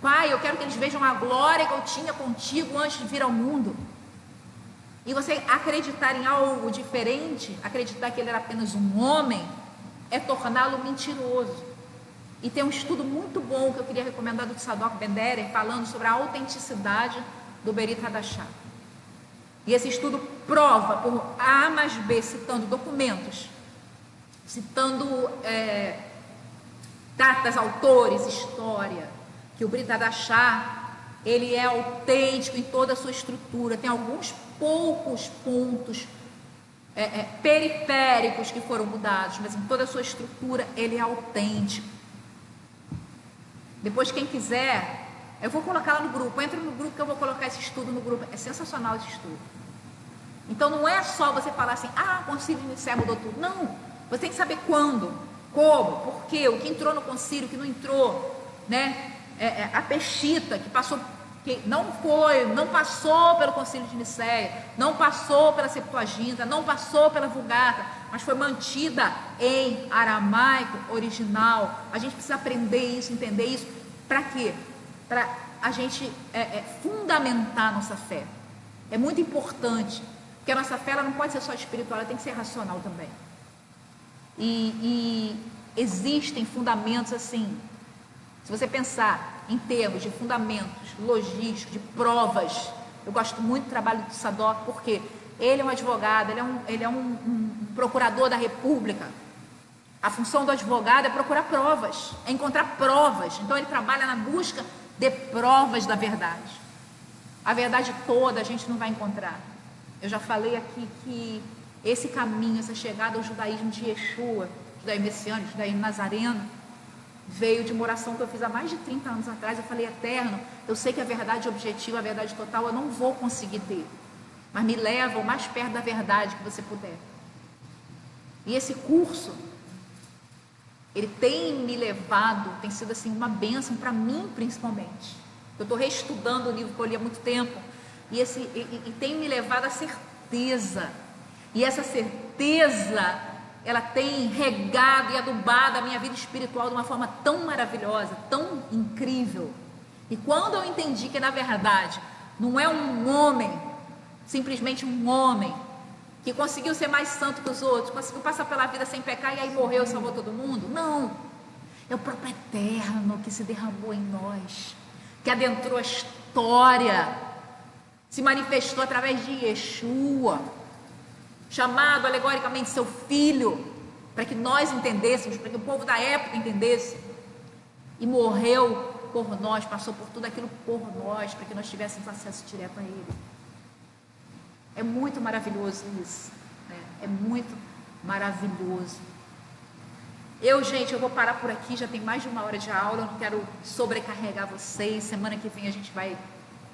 Pai, eu quero que eles vejam a glória que eu tinha contigo antes de vir ao mundo. E você acreditar em algo diferente, acreditar que ele era apenas um homem, é torná-lo mentiroso. E tem um estudo muito bom que eu queria recomendar do Tzadok Ben-Derer, falando sobre a autenticidade do Berit Hadashah. E esse estudo prova por A mais B, citando documentos, citando datas, autores, história, que o Berit Hadashah, ele é autêntico em toda a sua estrutura. Tem alguns poucos pontos periféricos que foram mudados, mas em toda a sua estrutura ele é autêntico. Depois, quem quiser, eu vou colocar lá no grupo. Entra no grupo que eu vou colocar esse estudo no grupo. É sensacional esse estudo. Então não é só você falar assim, o concílio de Nicéia mudou tudo. Não, você tem que saber quando, como, por quê, o que entrou no concílio, o que não entrou, né? A Peshita, que passou, que não passou pelo concílio de Nicéia, não passou pela Septuaginta, não passou pela Vulgata, mas foi mantida em aramaico original. A gente precisa aprender isso, entender isso. Para quê? Para a gente fundamentar a nossa fé. É muito importante, porque a nossa fé ela não pode ser só espiritual, ela tem que ser racional também. E existem fundamentos assim, se você pensar em termos de fundamentos logísticos, de provas. Eu gosto muito do trabalho do Tzadok, porque ele é um advogado, ele é um procurador da República. A função do advogado é procurar provas, é encontrar provas. Então ele trabalha na busca de provas da verdade. A verdade toda a gente não vai encontrar. Eu já falei aqui que esse caminho, essa chegada ao judaísmo de Yeshua, judaísmo messiânico, judaísmo nazareno, veio de uma oração que eu fiz há mais de 30 anos atrás. Eu falei, Eterno, eu sei que a verdade objetiva, a verdade total, eu não vou conseguir ter, mas me leva o mais perto da verdade que você puder. E esse curso, ele tem me levado, tem sido assim uma bênção para mim principalmente. Eu estou reestudando o livro que eu li há muito tempo, e tem me levado à certeza, e essa certeza, ela tem regado e adubado a minha vida espiritual de uma forma tão maravilhosa, tão incrível. E quando eu entendi que na verdade não é um homem, simplesmente um homem, que conseguiu ser mais santo que os outros, conseguiu passar pela vida sem pecar e aí morreu e salvou todo mundo, não, é o próprio Eterno que se derramou em nós, que adentrou a história, se manifestou através de Yeshua, chamado alegoricamente seu filho, para que nós entendêssemos, para que o povo da época entendesse, e morreu por nós, passou por tudo aquilo por nós, para que nós tivéssemos acesso direto a Ele. É muito maravilhoso isso, né? É muito maravilhoso. Gente, eu vou parar por aqui, já tem mais de 1 hora de aula, eu não quero sobrecarregar vocês. Semana que vem a gente vai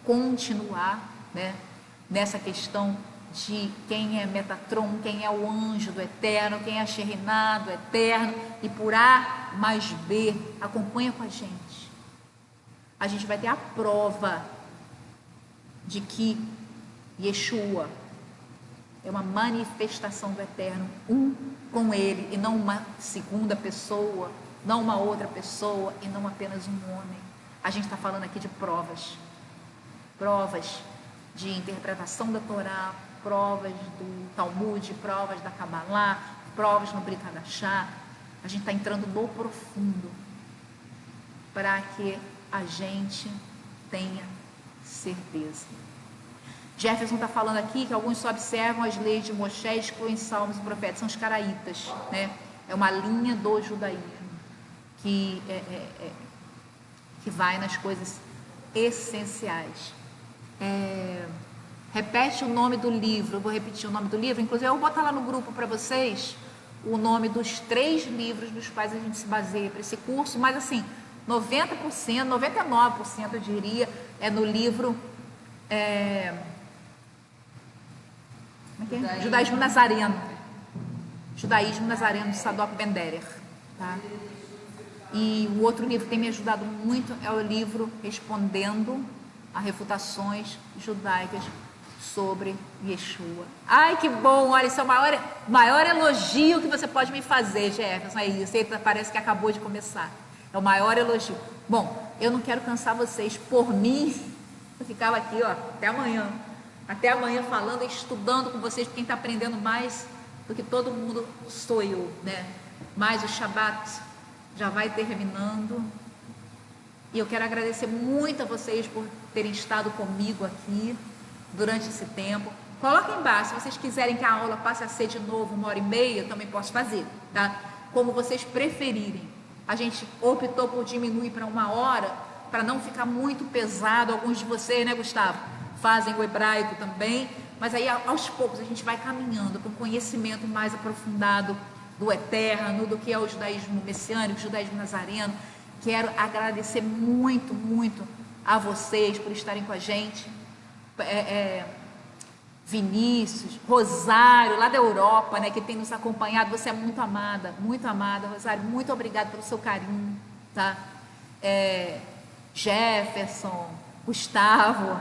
continuar, né, nessa questão de quem é Metatron, quem é o anjo do Eterno, quem é a Shekhinah do Eterno, e por A mais B, acompanha com a gente. A gente vai ter a prova de que Yeshua é uma manifestação do Eterno, um com Ele, e não uma segunda pessoa, não uma outra pessoa, e não apenas um homem. A gente está falando aqui de provas de interpretação da Torá, provas do Talmud, provas da Kabbalah, provas no Brit Hadashah. A gente está entrando no profundo para que a gente tenha certeza. Jefferson está falando aqui que alguns só observam as leis de Moshe e excluem salmos e profetas, são os caraítas, né? É uma linha do judaísmo que vai nas coisas essenciais. repete o nome do livro. Eu vou repetir o nome do livro, inclusive eu vou botar lá no grupo para vocês o nome dos 3 livros nos quais a gente se baseia para esse curso, mas assim, 90%, 99% eu diria, é no livro como é que é? Judaísmo Nazareno. Judaísmo Nazareno de Sadok Ben-Derer, tá? E o outro livro que tem me ajudado muito é o livro Respondendo a Refutações Judaicas sobre Yeshua. Ai, que bom! Olha, esse é o maior elogio que você pode me fazer, Jefferson. É isso, eita, parece que acabou de começar. É o maior elogio. Bom, eu não quero cansar vocês. Por mim, eu ficava aqui, ó, até amanhã. Até amanhã falando e estudando com vocês, porque quem está aprendendo mais do que todo mundo sou eu, né? Mas o Shabat já vai terminando. E eu quero agradecer muito a vocês por terem estado comigo aqui durante esse tempo. Coloquem embaixo, se vocês quiserem que a aula passe a ser de novo 1h30, eu também posso fazer, tá? Como vocês preferirem. A gente optou por diminuir para 1 hora, para não ficar muito pesado. Alguns de vocês, né, Gustavo, fazem o hebraico também, mas aí aos poucos a gente vai caminhando para um conhecimento mais aprofundado do eterno, do que é o judaísmo messiânico, o judaísmo nazareno. Quero agradecer muito, muito a vocês por estarem com a gente. Vinícius, Rosário, lá da Europa, né, que tem nos acompanhado. Você é muito amada, Rosário, muito obrigada pelo seu carinho, tá? Jefferson, Gustavo,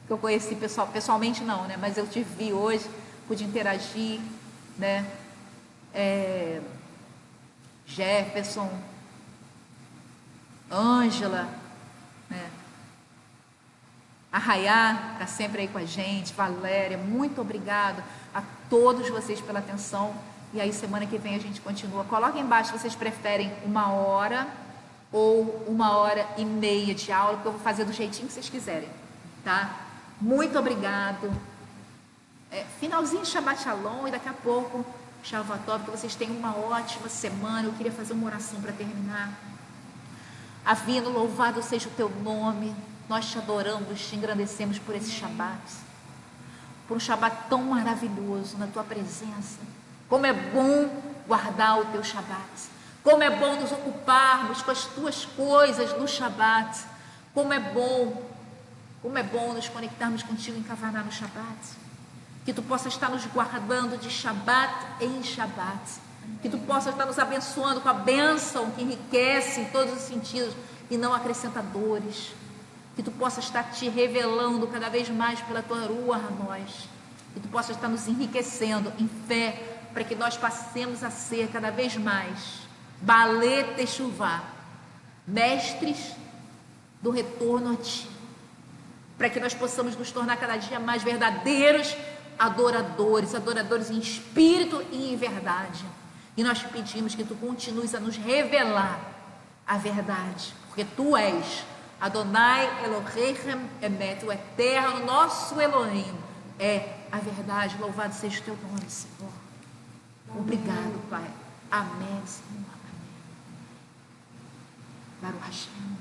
que eu conheci pessoalmente não, né, mas eu te vi hoje, pude interagir, né? Jefferson, Ângela, né? A Rayá está sempre aí com a gente, Valéria, muito obrigado a todos vocês pela atenção. E aí semana que vem a gente continua. Coloquem embaixo se vocês preferem 1 hora ou 1h30 de aula, porque eu vou fazer do jeitinho que vocês quiserem, tá? Muito obrigado. Finalzinho de Shabbat Shalom e daqui a pouco Shavuot, que vocês tenham uma ótima semana. Eu queria fazer uma oração para terminar. Avino, louvado seja o teu nome. Nós te adoramos, te engrandecemos por esse Shabat, por um Shabat tão maravilhoso na tua presença. Como é bom guardar o teu Shabat, como é bom nos ocuparmos com as tuas coisas no Shabat, como é bom nos conectarmos contigo em Kavaná no Shabat. Que tu possa estar nos guardando de Shabat em Shabat, que tu possa estar nos abençoando com a bênção que enriquece em todos os sentidos e não acrescenta dores. Que tu possa estar te revelando cada vez mais pela tua Ruach a nós, que tu possa estar nos enriquecendo em fé, para que nós passemos a ser cada vez mais Balé Techuvá, mestres do retorno a ti, para que nós possamos nos tornar cada dia mais verdadeiros adoradores em espírito e em verdade. E nós pedimos que tu continues a nos revelar a verdade, porque tu és Adonai Elohechem Emet, o eterno, nosso Elohim, é a verdade. Louvado seja o teu nome, Senhor. Obrigado, Pai. Amém, Senhor. Amém. Baruch Hashem.